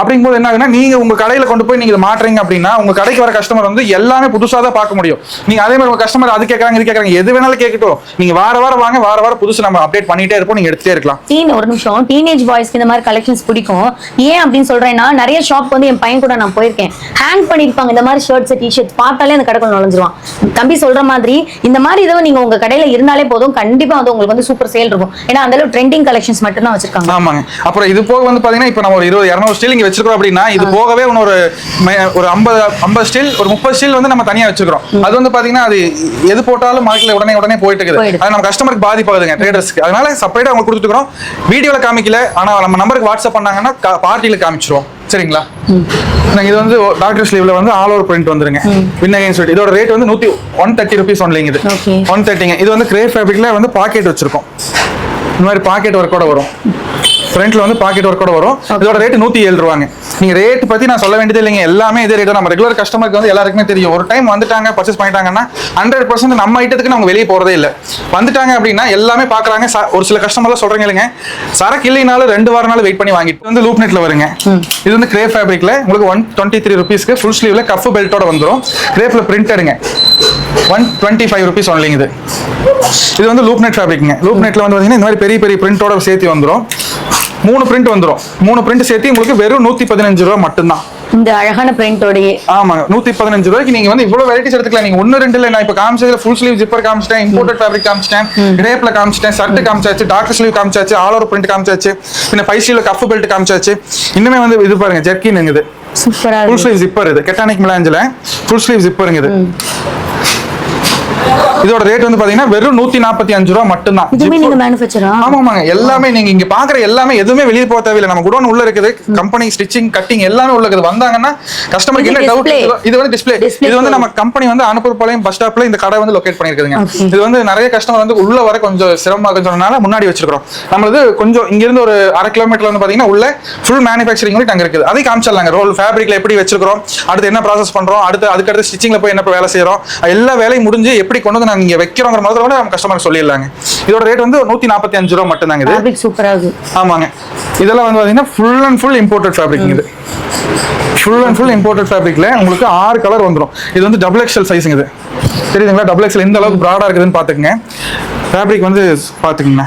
Speaker 1: அப்படிங்கும்போது என்ன ஆகுதுன்னா நீங்க உங்க கடையில கொண்டு போய் நீங்க மாட்டுறீங்க அப்படின்னா உங்க கடைக்கு வர கஸ்டமர் வந்து எல்லாமே புதுசா தான் பார்க்க முடியும். நீங்க அதே மாதிரி உங்க கஸ்டமர் அது கேட்கறாங்க இது கேட்கறாங்க எது வேணாலும் கேட்கட்டும். நீங்க வாரம் வாங்க, வாரம் புதுசு நம்ம அப்டேட் பண்ணிட்டே இருப்போம். நீங்க எடுத்துட்டே இருக்கலாம்.
Speaker 2: ஒரு நிமிஷம், டீனேஜ் பாய்ஸ்க்கு இந்த மாதிரி கலெக்ஷன்ஸ் பிடிக்கும். ஏன் அப்படின்னு சொல்றேன்னா நிறைய ஷாப் வந்து என் பையன் கூட நான் போயிருக்கேன். ஹேங் பண்ணிருப்பாங்க இந்த மாதிரி ஷர்ட்ஸ் டி-ஷர்ட் பார்த்தாலே அந்த கடைக்குள்ள நுழைஞ்சிருவான். தம்பி சொல்ற மாதிரி இந்த மாதிரி இதை நீங்க உங்க கடையில இருந்தாலே போதும், கண்டிப்பா வந்து உங்களுக்கு வந்து சூப்பர் சேல் இருக்கும். ஏன்னா அந்த அளவு ட்ரெண்டிங் கலெக்ஷன்ஸ் மட்டும் தான் வச்சிருக்காங்க.
Speaker 1: ஆமாங்க. அப்புறம் இது போக வந்து பாத்தீங்கன்னா இப்ப நம்ம ஒரு 20-200 ஸ்டீல் இங்க வச்சிருக்கோம் அப்படின்னா இது போகவே ஒரு 50 ஸ்டீல் ஒரு 30 ஸ்டீல் வந்து நம்ம தனியா வச்சிருக்கோம். அது வந்து பாத்தீங்கன்னா அது எது போட்டாலும் மார்க்கெட்ல உடனே போயிட்டு இருக்குது. அது நம்ம கஸ்டமருக்கு பாதிப்பாகுதுங்க, ட்ரேடர்ஸ்க்கு. அதனால செப்பரேட்டா அவங்க கொடுத்துக்கிறோம். வீடியோல காமிக்கல, ஆனா நம்ம நம்பருக்கு வாட்ஸ்அப் பண்ணாங்கன்னா பார்ட்டியில காமிச்சிருவோம். சரிங்களா? இது வந்து டாக்டர் ஸ்லீவ்ல வந்து ஆல் ஓவர் பிரிண்ட் வந்துருங்க. வின்னகைன் சொல்லிட்டு இதோட ரேட் வந்து 130 rupees ஒன்லிங்க. இது 130ங்க. இது வந்து கிரேப் ஃபேப்ரிக்ல வந்து பாக்கெட் வச்சிருக்கோம். இந்த மாதிரி பாக்கெட் ஒர்க்கோட வரும். ஃப்ரண்ட்ல வந்து பாக்கெட் ஒர்க்கோட வரும். இதோட ரேட் 107 ரூபாங்க. நீங்க ரேட் பத்தி நான் சொல்ல வேண்டியது இல்லைங்க. எல்லாமே இதே ரேட். நம்ம ரெகுலர் கஸ்டமருக்கு வந்து எல்லாருக்குமே தெரியும். ஒரு டைம் வந்துட்டாங்க பர்ச்சேஸ் பண்ணிட்டாங்கன்னா 100% நம்ம ஐட்டத்துக்கு நம்ம வெளியே போறதே இல்லை. வந்துட்டாங்க அப்படின்னா எல்லாமே பாக்குறாங்க. ஒரு சில கஸ்டமர்லாம் சொல்றீங்க இல்லைங்க, சரக்கு இல்லைனாலும் 2 வாரம் வெயிட் பண்ணி வாங்கிட்டு வந்து லூப் நெட்ல வருங்க. இது வந்து கிரேப் ஃபேப்ரிக்ல உங்களுக்கு 123 rupeesக்கு ஃபுல் ஸ்லீவ்ல கஃப் பெல்ட்டோட வந்துரும். கிரேப்ல பிரிண்டடுங்க. 125 rupees ஒன்லிங்க. இது வந்து லூப் நெட் ஃபேப்ரிக்ங்க. லூப் நெட்ல வந்து பாத்தீங்கன்னா இந்த மாதிரி பெரிய பெரிய பிரிண்டோட சேர்த்து வந்துரும். 3 பிரிண்ட் வந்துரும். 3 பிரிண்ட் சேர்த்து உங்களுக்கு வெறும் 115 ரூபாய் மட்டும்தான்.
Speaker 2: இந்த அழகான பிரிண்டோடயே.
Speaker 1: ஆமாங்க, 115 ரூபாய்க்கு நீங்க வந்து இவ்வளவு வெரைட்டிஸ் எடுத்துக்கலாம். நீங்க 1-2 இல்ல, நான் இப்ப காமிச்சதுல ஃபுல் ஸ்லீவ் ஜிப்பர் காமிச்சிட்டேன், இம்போர்ட்டட் ஃபேப்ரிக் காமிச்சிட்டேன், கிரேப்ல காமிச்சிட்டேன், ஷர்ட் காமிச்சாச்சு, டாக்டர் ஸ்லீவ் காமிச்சாச்சு, ஆல் ஓவர் பிரிண்ட் காமிச்சாச்சு, பின்ன 5 ஸ்லீவ்ல கஃப் பெல்ட் காமிச்சாச்சு. இன்னுமே வந்து இது பாருங்க ஜெர்கின் இது
Speaker 2: சூப்பரா
Speaker 1: ஃபுல் ஸ்லீவ் ஜிப்பர். இது கெட்டானிக் மிலாஞ்சில ஃபுல் ஸ்லீவ் ஜிப்பருங்க. இது இதோட ரேட் வந்து பாத்தீங்கன்னா வெறும் 145 ரூபாய் மட்டும் தான்.
Speaker 2: இதுமே நீங்க மேனுஃபேக்சரா?
Speaker 1: ஆமாங்க. எல்லாமே நீங்க இங்க பாக்குற எல்லாமே எதுவுமே வெளிய போக தேவையில்லை. நம்ம குடோன் உள்ள இருக்குது. கம்பெனி ஸ்டிச்சிங் கட்டிங் எல்லாமே உள்ள இருக்குது. வந்தாங்கன்னா கஸ்டமருக்கு என்ன டவுட், இது வந்து டிஸ்ப்ளே. இது வந்து நம்ம கம்பெனி வந்து அனுப்புறப்பாளையம் பஸ் ஸ்டாப்ல இந்த கடை வந்து லொகேட் பண்ணிருக்குதுங்க. இது வந்து நிறைய கஸ்டமர் வந்து உள்ள வர கொஞ்சம் சிரமமா சொன்னனால முன்னாடி வச்சிருக்கோம். நம்மளது கொஞ்சம் இங்க இருந்து ஒரு 1/2 கிலோமீட்டர்ல வந்து பாத்தீங்கன்னா உள்ள ஃபுல் மேனுஃபேக்சரிங் யூனிட் அங்க இருக்குது. அதை காமிச்சிடலாங்க. ரோல் ஃபேப்ரிக்ல எப்படி வச்சிருக்கோம், அடுத்து என்ன ப்ராசஸ் பண்றோம், அதுக்கு ஸ்டிச்சிங்ல போய் என்ன வேலை செய்யறோம், எல்லா வேலையும் முடிஞ்சு எப்படி கொண்டு வந்து நாங்க இங்க வைக்கிறோங்கிற மாதிரி கூட நம்ம கஸ்டமருக்கு சொல்லிடலாங்க. இதோட ரேட் வந்து 145 ரூபாய் மட்டும் தாங்க. இது
Speaker 2: சூப்பரா இருக்கு.
Speaker 1: ஆமாங்க. இதெல்லாம் வந்து பாத்தீங்கன்னா full and full imported fabric. இது ஃபுல் அண்ட் ஃபுல் இம்போர்ட்டட் ஃபேப்ரிக்ல உங்களுக்கு 6 கலர் வந்துரும். இது வந்து XXL சைஸ்ங்க. இது தெரியுதுங்களா? XXL இந்த அளவுக்கு பிராடா இருக்குதுன்னு பாத்துக்கங்க. ஃபேப்ரிக் வந்து பாத்துக்கங்க.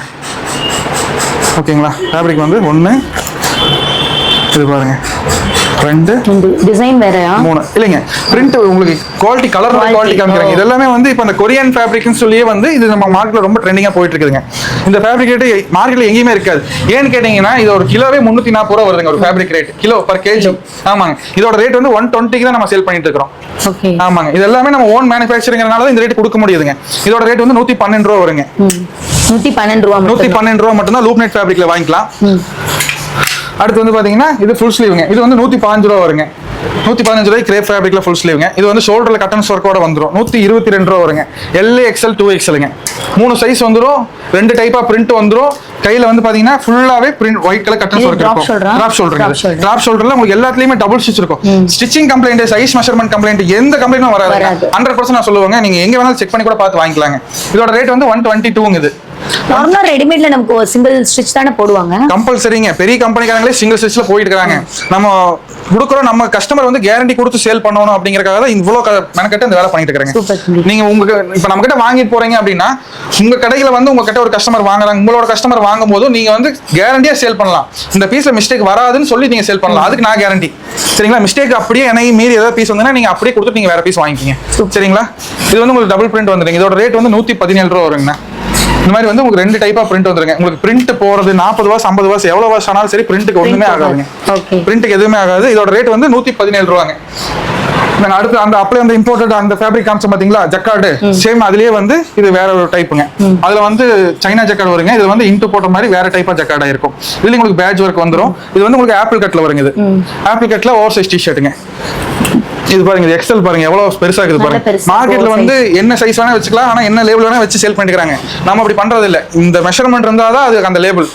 Speaker 1: ஓகேங்களா? ஃபேப்ரிக் வந்து 1 இது பாருங்க, 2
Speaker 2: டிசைன் வேறயா?
Speaker 1: 3 இல்லைங்க. பிரிண்ட் உங்களுக்கு குவாலிட்டி கலர் குவாலிட்டி காமிக்கிறாங்க. இதெல்லாமே வந்து இப்போ அந்த கொரியன் ஃபேப்ரிக்னு சொல்லியே வந்து இது நம்ம மார்க்கெட்ல ரொம்ப ட்ரெண்டிங்கா போயிட்டு இருக்குதுங்க. இந்த ஃபேப்ரிக் ரேட் மார்க்கெட்ல எங்கேயுமே இருக்காது. ஏன்னு கேட்டீங்கன்னா இது ஒரு கிலோவே 340 ரூபா வருதுங்க. ஒரு fabric rate kilo per KG. ஆமாங்க. இதோட ரேட் வந்து 120க்கு தான் நம்ம சேல் பண்ணிட்டு இருக்கோம். ஆமாங்க. இது எல்லாமே நம்ம ஓன் மேனுஃபேக்சரிங்கிறனால தான் இந்த ரேட் கொடுக்க முடியுதுங்க. இதோட ரேட் வந்து 112 ரூபா வருங்க.
Speaker 2: 112 ரூபா.
Speaker 1: 112 ரூபா மட்டும் தான் லூப் நெட் ஃபேப்ரிக்ல வாங்கிக்கலாம். அடுத்து வந்து பாத்தீங்கன்னா இது ஃபுல் ஸ்லீவ்ங்க. இது வந்து 115 ரூபா வருங்க. 115 ரூபாய் கிரேப் ஃபேப்ரிக்ல ஃபுல் ஸ்லீவ்ங்க. இது வந்து ஷோல்டர்ல கட்டன்ஸ் ஒர்க்கோட வந்துரும். 122 ரூபா வருங்க. LA XL 2XLங்க. 3 சைஸ் வந்துரும். 2 டைப்பா பிரிண்ட் வந்துரும். கையில வந்து பாத்தீங்கன்னா ஃபுல்லாவே பிரிண்ட் ஒயிட் கலர் கட்டன்ஸ் ஒர்க் இருக்கும். Drop shoulder. டிராப் ஷோல்டர்ல உங்களுக்கு எல்லாத்துலயுமே டபுள் ஸ்டிச் இருக்கும். Stitching complaint, size measurement complaint எந்த கம்ப்ளைண்டும் வராது. 100% நான் சொல்லுவாங்க. நீங்க எங்க வேணாலும் செக் பண்ணி கூட பார்த்து வாங்கிக்கலாங்க. இதோட ரேட் வந்து 122ங்க. இது
Speaker 2: நார்மலா ரெடிமேட்ல நமக்கு சிங்கிள் ஸ்டிச் தானே போடுவாங்க.
Speaker 1: கம்பல்சரிங்க. பெரிய கம்பெனிக்காரங்களே சிங்கிள் ஸ்டிச்ல போயிட்டு இருக்காங்க. நம்ம குடுக்குறோம், நம்ம கஸ்டமர் வந்து கேரண்டி கொடுத்து சேல் பண்ணணும் அப்படிங்கறதுக்காக தான் இவ்வளவு மெனக்கெட்டு இந்த வேலை பண்ணிட்டு இருக்காங்க. நீங்க உங்களுக்கு இப்ப நம்ம கிட்ட வாங்கிட்டு போறீங்க அப்படின்னா உங்க கடையில வந்து உங்க கிட்ட ஒரு கஸ்டமர் வாங்குறாங்க. உங்களோட கஸ்டமர் வாங்கும் போது நீங்க வந்து கேரண்டியா சேல் பண்ணலாம். இந்த பீஸ்ல மிஸ்டேக் வராதுன்னு சொல்லி நீங்க சேல் பண்ணலாம். அதுக்கு நான் கேரண்டி. சரிங்களா? மிஸ்டேக் அப்படியே என்னை மீறி ஏதாவது பீஸ் வந்தா நீங்க அப்படியே கொடுத்து நீங்க வேற பீஸ் வாங்கிக்கிங்க. சரிங்களா? இது வந்து உங்களுக்கு டபுள் பிரிண்ட் வந்துருங்க. இதோட ரேட் வந்து 117 ரூபா வருங்க. இந்த மாதிரி வந்து உங்களுக்கு 2 டைப்பா பிரிண்ட் வந்துருங்க. உங்களுக்கு பிரிண்ட் போறது 40 வாஸ் 50 வாஸ் எவ்வளவு வாஸ் ஆனாலும் சரி பிரிண்ட்டுக்கு ஒண்ணுமே ஆகாதுங்க. பிரிண்ட்டுக்கு எதுவுமே ஆகாது. இதோட ரேட் வந்து 117 ரூபாங்க. நாங்க அடுத்து அந்த அப்படியே அந்த இம்போர்ட்டட் அந்த ஃபேப்ரிக் காமிச்சோம் பாத்தீங்களா, ஜக்கார்டு சேம் அதுலயே வந்து இது வேற ஒரு டைப்புங்க. அதுல வந்து சைனா ஜக்கார்டு வருங்க. இது வந்து இன்டு போட்ட மாதிரி வேற டைப்பா ஜக்கார்டா இருக்கும். இதுல உங்களுக்கு பேட்ச் ஒர்க் வந்துரும். இது வந்து உங்களுக்கு ஆப்பிள் கட்ல வருங்க. இது ஆப்பிள் கட்ல ஓவர் சைஸ் டி-ஷர்ட்டுங்க. இது பாருங்க, இது எக்ஸல் பாருங்க எவ்வளவு பெருசா இருக்குது பாருங்க. மார்க்கெட்ல வந்து என்ன சைஸ் வேணா வச்சுக்கலாம், ஆனா என்ன லேபிள் வேணா வச்சு சேல் பண்ணிக்கிறாங்க. நம்ம அப்படி பண்றது இல்ல. இந்த மெஷர்மென்ட் இருந்தாதான் அது அந்த லேபிள்.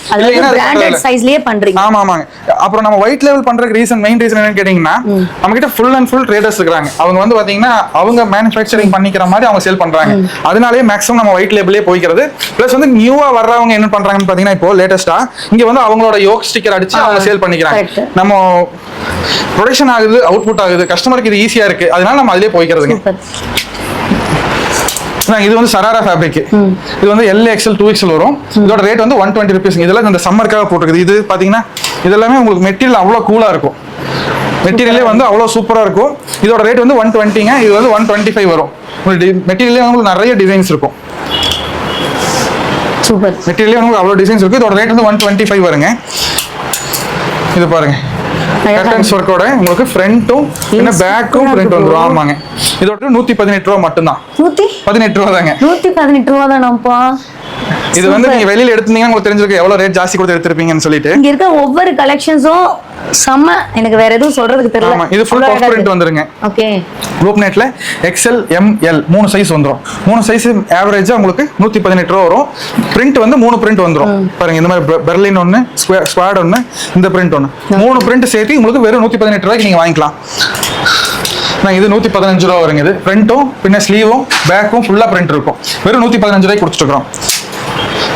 Speaker 2: பிராண்டட் சைஸ்லயே பண்றீங்க.
Speaker 1: ஆமா ஆமாங்க. அப்புறம் நம்ம ஒயிட் லேபிள் பண்றதுக்கு மெயின் ரீசன் என்னன்னு கேட்டீங்கன்னா, நம்ம கிட்ட ஃபுல் அண்ட் ஃபுல் ட்ரேடர்ஸ் இருக்காங்க. அவங்க வந்து பாத்தீங்கன்னா அவங்க மேனுஃபேக்சரிங் பண்ணிக்கிற மாதிரி அவங்க சேல் பண்றாங்க. அதனாலேயே மேக்ஸிமம் நம்ம ஒயிட் லேபிளே போய்க்கிறது. பிளஸ் வந்து நியூவா வர்றவங்க என்ன பண்றாங்கன்னு பாத்தீங்கன்னா, இப்போ லேட்டஸ்டா இங்க வந்து அவங்களோட யோக் ஸ்டிக்கர் அடிச்சு அவங்க சேல் பண்ணிக்கிறாங்க. நம்ம ப்ரொடக்ஷன் ஆகுது, அவுட்புட் ஆகுது, கஸ்டமருக்கு இது ஈஸியா இருக்கு. அதனால நம்ம அதிலே போய்க்கிறதுங்க. இது வந்து சராரா ஃபேப்ரிக். இது வந்து LA XL 2XL வரும். இதோட ரேட் வந்து 120 rupees. இதெல்லாம் இந்த சம்மருக்காக போட்டுருக்குது. இது பாத்தீங்கன்னா இதெல்லாமே உங்களுக்கு மெட்டீரியல் அவ்வளவு கூலா இருக்கும். மெட்டீரியலே வந்து அவ்வளவு சூப்பரா இருக்கும். இதோட ரேட் வந்து 120ங்க. இது வந்து 125 வரும். மெட்டீரியலே உங்களுக்கு நிறைய டிசைன்ஸ் இருக்கும்.
Speaker 2: சூப்பர்.
Speaker 1: மெட்டீரியலே உங்களுக்கு அவ்வளவு டிசைன்ஸ் இருக்கு. இதோட ரேட் வந்து 125 வருங்க. இது பாருங்க, கட்டன்ஸ் ஒர்க்கோட உங்களுக்கு ஃப்ரண்ட்டும் என்ன பேக்கும் பிரிண்ட் வந்துரும். ஆமாங்க. இதோட 118 ரூபா மட்டும் தான். 118 ரூபா தாங்க.
Speaker 2: 118 ரூபா தானப்பா.
Speaker 1: இது வந்து நீங்க வெளியில எடுத்தீங்கன்னா உங்களுக்கு தெரிஞ்சிருக்கு எவ்வளவு ரேட் ஜாஸ்தி கொடுத்து எடுத்திருப்பீங்கன்னு சொல்லிட்டு.
Speaker 2: இங்க இருக்க ஒவ்வொரு கலெக்ஷன்ஸும் செம்ம. எனக்கு வேற எதுவும் சொல்றதுக்கு தெரியல.
Speaker 1: ஆமா, இது ஃபுல் பஃப் பிரிண்ட் வந்துருங்க.
Speaker 2: ஓகே.
Speaker 1: குரூப் நெட்ல XL ML 3 சைஸ் வந்துரும். 3 சைஸ் ஆவரேஜா உங்களுக்கு 118 ரூபா வரும். பிரிண்ட் வந்து 3 பிரிண்ட் வந்துரும். பாருங்க, இந்த மாதிரி பெர்லின் ஒன்னு, ஸ்குவாட் ஒன்னு, இந்த பிரிண்ட் ஒன்னு, 3 பிரிண்ட் சேர்த்து உங்களுக்கு வெறும் 118 ரூபாய்க்கு நீங்க வாங்கிக்கலாம். இது 115 ரூபா வருங்க. இது ஃப்ரண்ட்டும் பின்ன ஸ்லீவும் பேக்கும் ஃபுல்லா பிரிண்ட் இருக்கும். வெறும் 115 ரூபாய்க்கு கொடுத்துட்டு இருக்கோம்.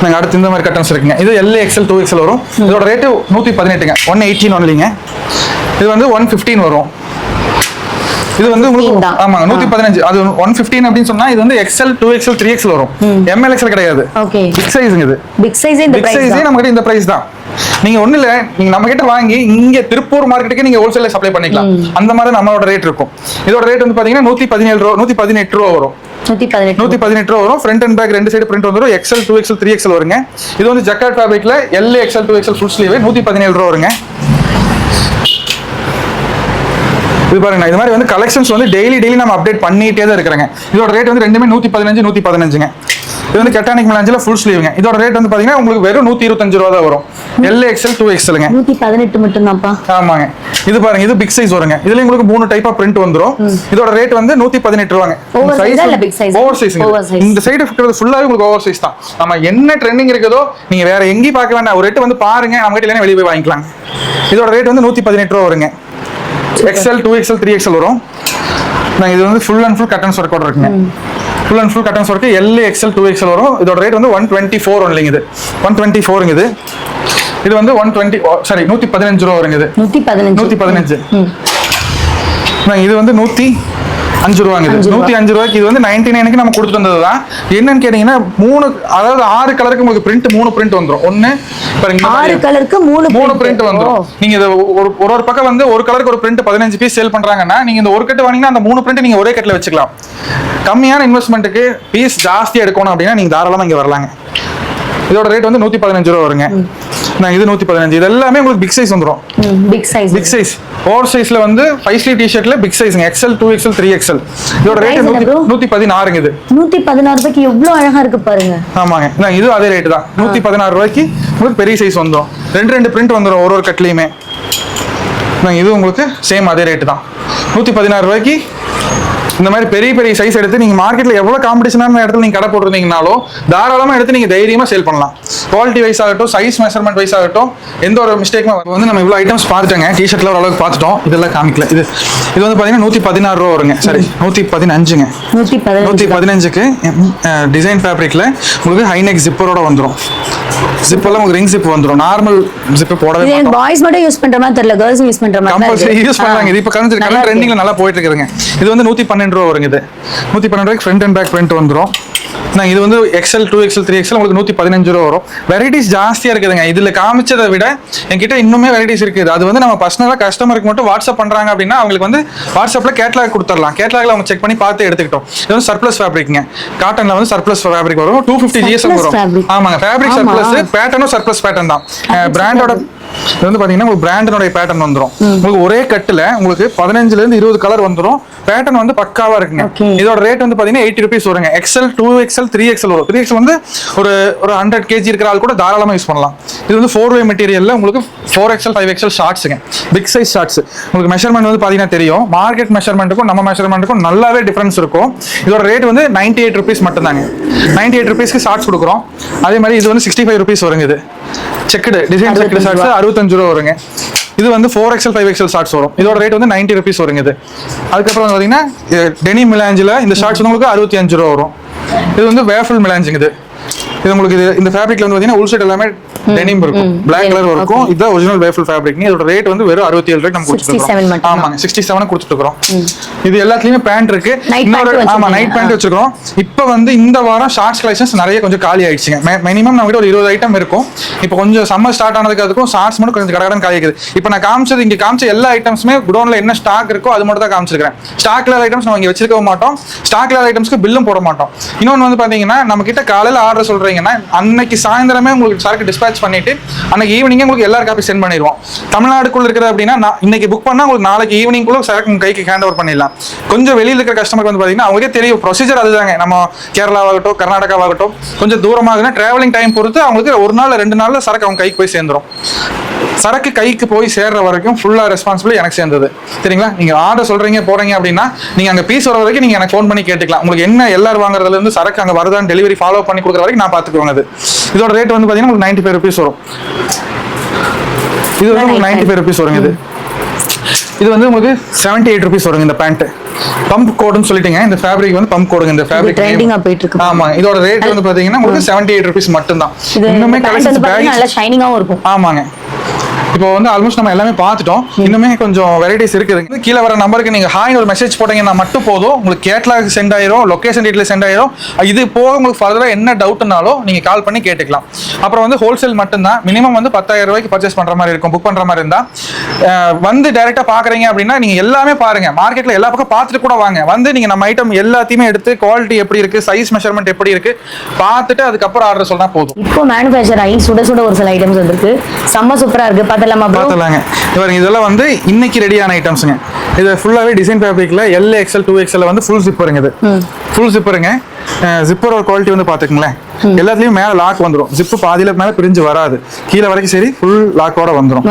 Speaker 1: நாங்க அடுத்து இந்த மாதிரி கட்டன்ஸ் இருக்குங்க. இது LA XL 2XL வரும். இதோட ரேட்டு 118ங்க. 118 ஒன்லிங்க. இது வந்து 115 வரும். இது வந்து உங்களுக்கு ஆமாங்க 115. அது 115 அப்படின்னு சொன்னா இது வந்து XL 2XL 3XL வரும். ML XL கிடையாது.
Speaker 2: ஓகே.
Speaker 1: பிக் சைஸ்ங்க. இது
Speaker 2: பிக் சைஸ். இந்த
Speaker 1: பிக் சைஸ் நம்ம கிட்ட இந்த பிரைஸ் தான். நீங்க ஒண்ணு இல்ல, நீங்க நம்ம கிட்ட வாங்கி இங்க திருப்பூர் மார்க்கெட்டுக்கு நீங்க ஹோல்சேல்ல சப்ளை பண்ணிக்கலாம். அந்த மாதிரி நம்மளோட ரேட் இருக்கும். இதோட ரேட் வந்து பாத்தீங்கன்னா 117 ரூபா 118 ரூபா வரும். 118 ரூபா வரும். ஃப்ரண்ட் அண்ட் பேக் ரெண்டு சைடு பிரிண்ட் வந்துரும். XL 2XL 3XL வருங்க. இது வந்து ஜக்கார்ட் ஃபேப்ரிக்ல LA XL 2XL full sleeve 117 ரூபா வருங்க. இது பாருங்க, இது மாதிரி வந்து கலெக்ஷன்ஸ் வந்து டெய்லி நம்ம அப்டேட் பண்ணிட்டே தான் இருக்கிறாங்க. இதோட ரேட் வந்து ரெண்டுமே 115 115ங்க. இது வந்து கெட்டானிக் மெலாஞ்சில ஃபுல் ஸ்லீவ்ங்க. இதோட ரேட் வந்து பாத்தீங்கன்னா உங்களுக்கு வெறும் 125 ரூபா தான் வரும். LA XL 2XLங்க.
Speaker 2: 118 மட்டும் தான்ப்பா.
Speaker 1: ஆமாங்க. இது பாருங்க, இது பிக் சைஸ் வருங்க. இதுல உங்களுக்கு 3 டைப்பா பிரிண்ட் வந்துரும். இதோட ரேட் வந்து 118 ரூபாங்க. Over size. இந்த சைடு இருக்கிறது ஃபுல்லாவே உங்களுக்கு ஓவர் சைஸ் தான். நம்ம என்ன ட்ரெண்டிங் இருக்குதோ நீங்க வேற எங்கேயும் பார்க்க வேண்டாம். ஒரு ரேட் வந்து பாருங்க, நம்ம கிட்ட இல்லைன்னா வெளியே போய் வாங்கிக்கலாம். இதோட ரேட் வந்து 118 ரூபா வருங்க. XL 2XL 3XL வரும். இது வந்து ஃபுல் அண்ட் ஃபுல் கட்டன்ஸ் ஒர்க்கோட இருக்குங்க. ஃபுல் அண்ட் ஃபுல் கட்டன்ஸ் ஒர்க் LA XL 2XL வரும். இதோட ரேட் வந்து 124 ஒன்லிங்க. இது 124ங்க. இது வந்து 115 ரூபா வருங்க. இது 115. இது வந்து 105 ரூபாங்க. 105 ரூபாய்க்கு இது வந்து 99க்கு நம்ம கொடுத்துட்டு வந்ததுதான். என்னன்னு கேட்டீங்கன்னா 6 கலருக்கு உங்களுக்கு பிரிண்ட் 3 பிரிண்ட் வந்துரும். ஒன்னு
Speaker 2: 6 கலருக்கு 3
Speaker 1: பிரிண்ட் வந்துரும். நீங்க இது ஒரு பக்கம் வந்து ஒரு கலருக்கு ஒரு பிரிண்ட் 15 பீஸ் சேல் பண்றாங்கன்னா நீங்க இந்த ஒரு கட்டு வாங்கினா அந்த 3 பிரிண்ட் நீங்க ஒரே கட்ல வச்சுக்கலாம். கம்மியான இன்வெஸ்ட்மெண்ட்டுக்கு பீஸ் ஜாஸ்தி எடுக்கணும் அப்படின்னா நீங்க தாராளமா இங்க வரலாங்க. இதோட ரேட் வந்து 115 ரூபா வருங்க. இது 115. இது எல்லாமே உங்களுக்கு பிக் சைஸ் வந்துரும். பிக் சைஸ் ஓவர் சைஸ்ல வந்து 5 ஸ்லீவ் டி-ஷர்ட்ல பிக் சைஸ்ங்க. XL 2XL 3XL. இதோட ரேட் 116ங்க. இது
Speaker 2: 116 ரூபாய்க்கு எவ்வளவு அழகா இருக்கு பாருங்க.
Speaker 1: ஆமாங்க. இது அதே ரேட் தான். 116 ரூபாய்க்கு உங்களுக்கு பெரிய சைஸ் வந்துரும். ரெண்டு பிரிண்ட் வந்துரும் ஒரு கட்லயுமே. இது உங்களுக்கு சேம் அதே ரேட்டு தான் 116 ரூபாய்க்கு. இந்த மாதிரி பெரிய பெரிய சைஸ் எடுத்து நீங்க மார்க்கெட்ல எவ்வளவு காம்படிஷனான இடத்துல நீங்க கடை போட்டுருந்தீங்கனாலும் தாராளமா எடுத்து நீங்க தைரியமா சேல் பண்ணலாம். குவாலிட்டி வைஸ் ஆகட்டும், சைஸ் மெஷர்மெண்ட் வைஸ் ஆகட்டும், எந்த ஒரு மிஸ்டேக்குமே வந்து நம்ம இவ்வளவு ஐட்டம்ஸ் பார்த்துட்டோங்க. டிஷர்ட்ல ஓரளவுக்கு பார்த்துட்டோம், இதெல்லாம் காமிக்கல. இது வந்து பாத்தீங்கன்னா 116 ரூபா வருங்க. சரி 115ங்க. 115க்கு டிசைன் ஃபேப்ரிக்ல உங்களுக்கு ஹைநெக் ஜிப்பரோட வந்துடும். ஜிப்பெல்லாம் உங்களுக்கு ரிங் ஜிப் வந்துடும். நார்மல் ஜிப் போடவே மாட்டோம்.
Speaker 2: பாய்ஸ் மட்டும் யூஸ் பண்ற மாதிரி தெரியல, கேர்ள்ஸ் யூஸ் பண்ற மாதிரி
Speaker 1: கம்பல்சரி யூஸ் பண்ணலாங்க. இது இப்ப கரண்ட் ட்ரெண்டிங்ல நல்லா போயிட்டு இருக்குதுங்க. இது வந்து 112 ரூபா வருங்க. இது 112 ரூபாய்க்கு ஃப்ரண்ட் அண்ட் பேக் பிரிண்ட் வந்துடும். இது வந்து XL 2XL 3XL உங்களுக்கு 115 ரூபா வரும். வெரைட்டிஸ் ஜாஸ்தியா இருக்குதுங்க. இதுல காமிச்சதை விட என்கிட்ட இன்னுமே வெரைட்டிஸ் இருக்குது. அது வந்து நம்ம பர்சனலா கஸ்டமருக்கு மட்டும் வாட்ஸ்அப் பண்றாங்க அப்படின்னா அவங்களுக்கு வந்து வாட்ஸ்அப்ல கேட்லாக் கொடுத்துடலாம். கேட்லாக்ல அவங்க செக் பண்ணி பார்த்து எடுத்துக்கிட்டோம். இது வந்து சர்ப்ளஸ் ஃபேப்ரிக்ங்க. காட்டன்ல வந்து சர்ப்ளஸ் ஃபேப்ரிக் வரும். 250 GSM வரும். ஆமாங்க, ஃபேப்ரிக் சர்ப்ளஸ், பேட்டர்னும் சர்ப்ளஸ் பேட்டர்ன் தான். பிராண்டோட இது வந்து பாத்தீங்கன்னா உங்களுக்கு பிராண்டனுடைய பேட்டர்ன் வந்துடும். உங்களுக்கு ஒரே கட்டுல உங்களுக்கு 15 இருந்து 20 கலர் வந்துடும். பேட்டர்ன் வந்து பக்காவா இருக்குங்க. இதோட ரேட் வந்து பாத்தீங்கன்னா 80 rupees வருங்க. XL 2XL 3XL வரும். 3XL வந்து ஒரு 100 kg இருக்கிற ஆள் கூட தாராளமா யூஸ் பண்ணலாம். இது வந்து 4-way மெட்டீரியல்ல உங்களுக்கு 4XL 5XL ஷார்ட்ஸுங்க. Big size shorts. உங்களுக்கு மெஷர்மெண்ட் வந்து பாத்தீங்கன்னா தெரியும். மார்க்கெட் மெஷர்மெண்ட்டுக்கும் நம்ம மெஷர்மெண்ட்டுக்கும் நல்லாவே டிஃபரன்ஸ் இருக்கும். இதோட ரேட் வந்து 98 rupees மட்டும் தாங்க. 98 rupeesக்கு ஷார்ட்ஸ் கொடுக்குறோம். அதே மாதிரி இது வந்து 65 rupees வருங்க. இது செக்குடு டிசைன் செக்குடு ஷார்ட்ஸ் 65 ரூபா வருங்க. இது வந்து 4XL 5XL ஷார்ட்ஸ் வரும். இதோட ரேட் வந்து 90 rupees வருங்க. இது அதுக்கப்புறம் வந்து பாத்தீங்கன்னா டெனிம் மிலாஞ்சில் இந்த ஷார்ட்ஸ் வந்து உங்களுக்கு 65 ரூபா வரும். இது வந்து வேஃபல் மிலாஞ்சுங்க. இது உங்களுக்கு இந்த ஃபேப்ரிக்ல வந்து பாத்தீங்கன்னா உள் சைடு எல்லாமே டெனிம் இருக்கும், பிளாக் கலர் இருக்கும். இது ஒரிஜினல் வேஃபல் ஃபேப்ரிக். இதோட ரேட் வந்து வெறும் 67 ரூபாய்க்கு நம்ம கொடுத்துருக்கோம். ஆமாங்க, 67 கொடுத்துருக்கோம். இது எல்லாத்துலயுமே பேண்ட் இருக்கு. ஆமா, நைட் பேண்ட் வச்சிருக்கோம். இப்போ வந்து இந்த வாரம் ஷார்ட்ஸ் கலெக்ஷன்ஸ் நிறைய கொஞ்சம் காலி ஆயிடுச்சுங்க. மினிமம் நம்ம கிட்ட ஒரு 20 ஐட்டம் இருக்கும். இப்போ கொஞ்சம் சம்மர் ஸ்டார்ட் ஆனதுக்கு அதுக்கும் ஷார்ட்ஸ் மட்டும் கொஞ்சம் கடகடன் காலி இருக்குது. இப்போ நான் இங்க காமிச்ச எல்லா ஐட்டம்ஸுமே குடோன்ல என்ன ஸ்டாக் இருக்கோ அது மட்டும் தான் காமிச்சிருக்கேன். ஸ்டாக் இல்லாத ஐட்டம்ஸ் நம்ம இங்க வச்சிருக்க மாட்டோம். ஸ்டாக் இல்லாத ஐட்டம்ஸ்க்கு பில்லும் போட மாட்டோம். இன்னொன்று வந்து பாத்தீங்கன்னா நம்ம கிட்ட காலையில ஆர்டர் சொல்றீங்கன்னா அன்னைக்கு சாயந்தரமே உங்களுக்கு சரக்கு டிஸ்பேச் பண்ணிட்டு அன்னைக்கு ஈவினிங்கே உங்களுக்கு எல்லாரும் காப்பி சென்ட் பண்ணிடுவோம். தமிழ்நாடுக்குள்ள இருக்கிறது அப்படின்னா இன்னைக்கு புக் பண்ணா உங்களுக்கு நாளைக்கு ஈவினிங் குள்ள சரக்கு உங்க கைக்கு ஹேண்ட் ஓவர் பண்ணிடலாம். கொஞ்சம் வெளியில இருக்கிற கஸ்டமருக்கு வந்து பாத்தீங்கன்னா அவங்களுக்கே தெரியும் ப்ரொசீஜர் அதுதாங்க. நம்ம கேரளாவாகட்டும் கர்நாடகாவாகட்டும் கொஞ்சம் தூரமாகுதுன்னா டிராவலிங் டைம் பொறுத்து அவங்களுக்கு 1 நாள் 2 நாள்ல சரக்கு அவங்க கைக்கு போய் சேர்ந்துடும். சரக்கு கைக்கு போய் சேர்ற வரைக்கும் ஃபுல்லா ரெஸ்பான்சிபிலிட்டி எனக்கு சேர்ந்தது. சரிங்களா? நீங்க ஆர்டர் சொல்றீங்க போறீங்க அப்படின்னா நீங்க அங்க பீஸ் வர வரைக்கும் நீங்க எனக்கு ஃபோன் பண்ணி கேட்டுக்கலாம். உங்களுக்கு என்ன எல்லாரும் வாங்குறதுல இருந்து சரக்கு அங்க வருதான்னு டெலிவரி ஃபாலோ பண்ணி கொடுக்குற வரைக்கும் நான் பாத்துக்குவேன். இதோட ரேட் வந்து பாத்தீங்கன்னா உங்களுக்கு 95 rupees வரும். இது வந்து 95 rupees வருங்க. இது வந்து உங்களுக்கு 78 rupees வருங்க. இந்த பேண்ட் பம்ப் கோடுன்னு சொல்லிட்டீங்க. இந்த ஃபேப்ரிக் வந்து பம்ப் கோடுங்க. இந்த ஃபேப்ரிக்
Speaker 2: ட்ரெண்டிங்கா போயிட்டு இருக்கு.
Speaker 1: ஆமா, இதோட ரேட் வந்து பாத்தீங்கன்னா உங்களுக்கு 78 rupees மட்டும் தான். இன்னுமே கலெக்ஷன்ஸ்
Speaker 2: நல்ல ஷைனிங்காவும் இருக்கும்.
Speaker 1: ஆமாங்க. இப்போ வந்து ஆல்மோஸ்ட் நம்ம எல்லாமே பார்த்துட்டோம். இன்னுமே கொஞ்சம் வெரைட்டிஸ் இருக்குது. கீழே வர நம்பருக்கு நீங்க ஹாய் ஒரு மெசேஜ் போட்டீங்கன்னா மட்டும் போதும். உங்களுக்கு கேட்லாக் சென்ட் ஆயிரும், லொகேஷன் டீடைல் சென்ட் ஆயிரும். இது போக உங்களுக்கு ஃபர்தரா என்ன டவுட்னாலும் நீங்க கால் பண்ணி கேட்டுக்கலாம். அப்புறம் வந்து ஹோல்சேல் மட்டும்தான். மினிமம் வந்து 10,000 ரூபாய்க்கு பர்ச்சேஸ் பண்ற மாதிரி இருக்கும். புக் பண்ற மாதிரி இருந்தா வந்து டைரக்டா பாக்குறீங்க அப்படின்னா நீங்க எல்லாமே பாருங்க. மார்க்கெட்ல எல்லா பக்கம் பார்த்துட்டு கூட வாங்க. வந்து நீங்க நம்ம ஐட்டம் எல்லாத்தையுமே எடுத்து குவாலிட்டி எப்படி இருக்கு, சைஸ் மெஷர்மெண்ட் எப்படி இருக்கு பார்த்துட்டு அதுக்கப்புறம் ஆர்டர் சொன்னா போதும்.
Speaker 2: இப்போ மேனுஃபேக்சர் ஆகி சுட சுட ஒரு சில ஐட்டம்ஸ் வந்திருக்கு. செம்ம சூப்பரா இருக்கு.
Speaker 1: பார்த்தலாங்க. இதெல்லாம் வந்து இன்னைக்கு ரெடியான ஐட்டம்ஸ்ங்க. இது ஃபுல்லாவே டிசைன் ஃபேப்ரிக்ல L XL 2XL வந்து ஃபுல் ஜிப்பருங்க. இது ஃபுல் ஜிப்பருங்க. ஜிப்பரோட குவாலிட்டி வந்து பாத்துக்கங்களேன். எல்லாத்துலயும் மேல லாக் வந்துடும். ஜிப்பு பாதியில மேல பிரிஞ்சு வராது. கீழே வரைக்கும் சரி ஃபுல் லாக்கோட வந்துடும்.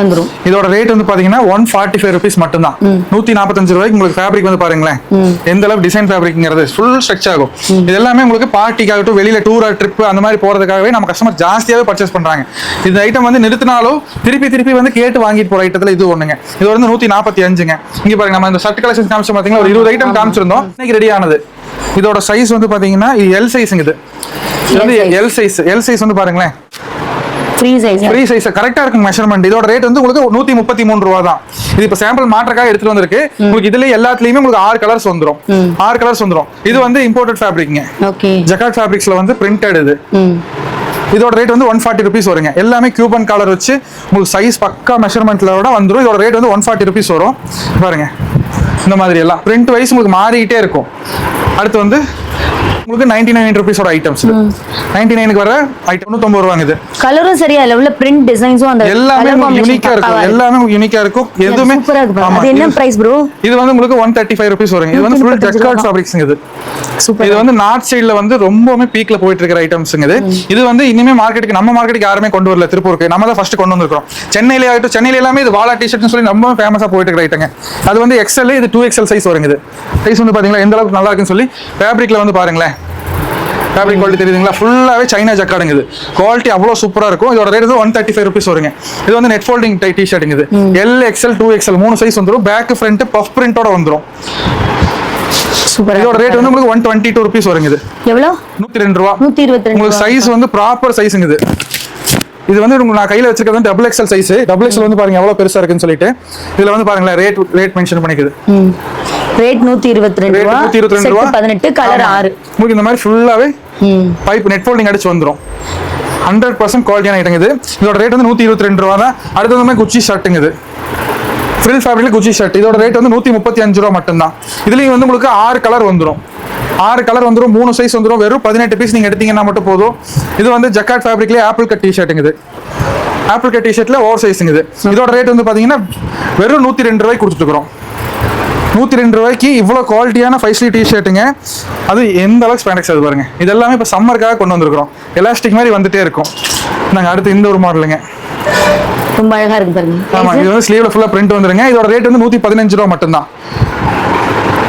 Speaker 1: இதோட ரேட் வந்து பாத்தீங்கன்னா 145 rupees மட்டும் தான். 145 ரூபாய்க்கு உங்களுக்கு ஃபேப்ரிக் வந்து பாருங்களேன் எந்த அளவு டிசைன் ஃபேப்ரிக்ங்கிறது ஃபுல் ஸ்ட்ரெச் ஆகும். இது எல்லாமே உங்களுக்கு பார்ட்டிக்காகட்டும் வெளியில டூர் ட்ரிப் அந்த மாதிரி போறதுக்காகவே நம்ம கஸ்டமர் ஜாஸ்தியாவே பர்ச்சேஸ் பண்றாங்க. இந்த ஐட்டம் வந்து நிறுத்தினாலும் திருப்பி வந்து கேட்டு வாங்கிட்டு போற ஐட்டத்துல இது ஒண்ணுங்க. இது வந்து 145ங்க. இங்க பாருங்க, நம்ம இந்த ஷர்ட் கலெக்ஷன் காமிச்சோம் பாத்தீங்களா, ஒரு 20 ஐட்டம் காமிச்சிருந்தோம். இன்னைக்கு ரெடி ஆனது. இதோட சைஸ் வந்து பாத்தீங்கன்னா இது L சைஸ்ங்க. இது வந்து L சைஸ் வந்து பாருங்களேன் ஃப்ரீ சைஸ் கரெக்டா இருக்கு மெஷர்மெண்ட். இதோட ரேட் வந்து உங்களுக்கு 133 ரூபா தான். இது இப்ப சாம்பிள் மாற்றக்காக எடுத்துட்டு வந்திருக்கு. உங்களுக்கு இதுல எல்லாத்துலயுமே உங்களுக்கு 6 கலர்ஸ் வந்துரும். 6 கலர்ஸ் வந்துரும். இது வந்து இம்போர்ட்டட் ஃபேப்ரிக்ங்க. ஜக்கார்ட் ஃபேப்ரிக்ஸ்ல வந்து பிரிண்டட். இது இதோட ரேட் வந்து 140 rupees வருங்க. எல்லாமே கியூபன் காலர் வச்சு உங்களுக்கு சைஸ் பக்கா மெஷர்மெண்ட்லோட வந்துரும். இதோட ரேட் வந்து 140 rupees வரும். பாருங்க இந்த மாதிரி எல்லாம் பிரிண்ட் வைஸ் உங்களுக்கு மாறிக்கிட்டே இருக்கும். அடுத்து வந்து உங்களுக்கு 99 ருபீஸோட ஐட்டம்ஸ் 99க்கு வர ஐட்டம் 99 ரூபாங்க இது.
Speaker 2: கலரும் சரியா லெவல்ல பிரிண்ட் டிசைன்ஸும் அந்த
Speaker 1: எல்லாமே யூனிக்கா இருக்கும். எல்லாமே யூனிக்கா இருக்கும். எதுமே
Speaker 2: சூப்பரா இருக்கு. அது என்ன பிரைஸ் ப்ரோ?
Speaker 1: இது வந்து உங்களுக்கு 135 ருபீஸ் வருங்க. இது வந்து ஃபுல் ஜக்கார்ட் ஃபேப்ரிக்ஸ்ங்க இது.
Speaker 2: சூப்பர்.
Speaker 1: இது வந்து நார்த் சைடுல வந்து ரொம்பவே பீக்ல போயிட்டு இருக்கிற ஐட்டம்ஸ்ங்க இது. இது வந்து இனிமே மார்க்கெட்டுக்கு நம்ம மார்க்கெட்டுக்கு யாருமே கொண்டு வரல. திருப்பூருக்கு நம்ம தான் ஃபர்ஸ்ட் கொண்டு வந்திருக்கோம். சென்னையில எல்லாமே இது வாலா டி-ஷர்ட்னு சொல்லி ரொம்ப ஃபேமஸா போயிட்டு இருக்கிற ஐட்டங்க. அது வந்து XL, இது 2XL சைஸ் வருங்க இது. சைஸ் வந்து பாத்தீங்களா எந்த அளவுக்கு நல்லா இருக்குன்னு சொல்லி ஃபேப்ரிக்ல வந்து பாருங்களேன். ஃபேப்ரிக் குவாலிட்டி தெரியுதுங்களா? ஃபுல்லாவே சைனா ஜக்கார்டுங்க இது. குவாலிட்டி அவ்வளோ சூப்பரா இருக்கும். இதோட ரேட் வந்து 135 ருபீஸ் வருங்க. இது வந்து நெட் ஃபோல்டிங் டி-ஷர்ட்டுங்க இது. L, XL, 2XL 3 சைஸ் வந்துரும். பேக் ஃப்ரண்ட் பஃப் பிரிண்டோட வந்துரும்.
Speaker 2: சூப்பர்.
Speaker 1: இதோட ரேட் வந்து உங்களுக்கு 122 ருபீஸ் வருங்க இது.
Speaker 2: எவ்வளவு?
Speaker 1: 102 ரூபாய்.
Speaker 2: 122.
Speaker 1: உங்களுக்கு சைஸ் வந்து ப்ராப்பர் சைஸ்ங்க இது. இது வந்து நான் கையில வச்சிருக்கிறது வந்து XXL சைஸ். XXL வந்து பாருங்க எவ்வளவு பெருசா இருக்குன்னு சொல்லிட்டு. இதுல வந்து பாருங்களேன் ரேட் மென்ஷன் பண்ணிக்குது.
Speaker 2: ரேட் 122 ரூபாய்.
Speaker 1: 122 ரூபாய்.
Speaker 2: 18 கலர் 6.
Speaker 1: உங்களுக்கு இந்த மாதிரி ஃபுல்லாவே பைப் நெட் ஃபோல்டிங் அடிச்சு வந்துரும். 100% குவாலிட்டியான ஐட்டம் இது. இதோட ரேட் வந்து 122 ரூபாய் தான். அடுத்து வந்து குச்சி ஷர்ட்டுங்க இது. ஃப்ரில் ஃபேப்ரிக்ல குச்சி ஷர்ட். இதோட ரேட் வந்து 135 ரூபாய் மட்டும் தான். இதுலயும் வந்து உங்களுக்கு 6 கலர் வந்துரும். 6 கலர் வந்துரும். 3 சைஸ் வந்துரும். வெறும் 18 பீஸ் நீங்க எடுத்தீங்கன்னா மட்டும் போதும். இது வந்து ஜக்கார்ட் ஃபேப்ரிக்லயே ஆப்பிள் கட் டி-ஷர்ட்டுங்க இது. ஆப்பிள் கட் டி-ஷர்ட்ல ஓவர் சைஸ்ங்க இது. இதோட ரேட் வந்து பாத்தீங்கன்னா வெறும் 102 ரூபாய்க்கு கொடுத்துருக்கோம். 102 ரூபாய்க்கு இவ்வளவு குவாலிட்டியான 5 ஸ்லீவ் டி-ஷர்ட்டுங்க. அது எந்த அளவுக்கு ஸ்பாண்டெக்ஸ் அது பாருங்க. இதெல்லாமே இப்போ சம்மருக்காக கொண்டு வந்திருக்கிறோம். எலாஸ்டிக் மாதிரி வந்துட்டே இருக்கும். நாங்க அடுத்து இந்த ஒரு மாடலுங்க.
Speaker 2: ரொம்ப அழகா இருக்கு பாருங்க.
Speaker 1: ஆமா இது வந்து ஸ்லீவ்ல ஃபுல்லா பிரிண்ட் வந்துருங்க. இதோட ரேட் வந்து 115 ரூபாய் மட்டும் தான்.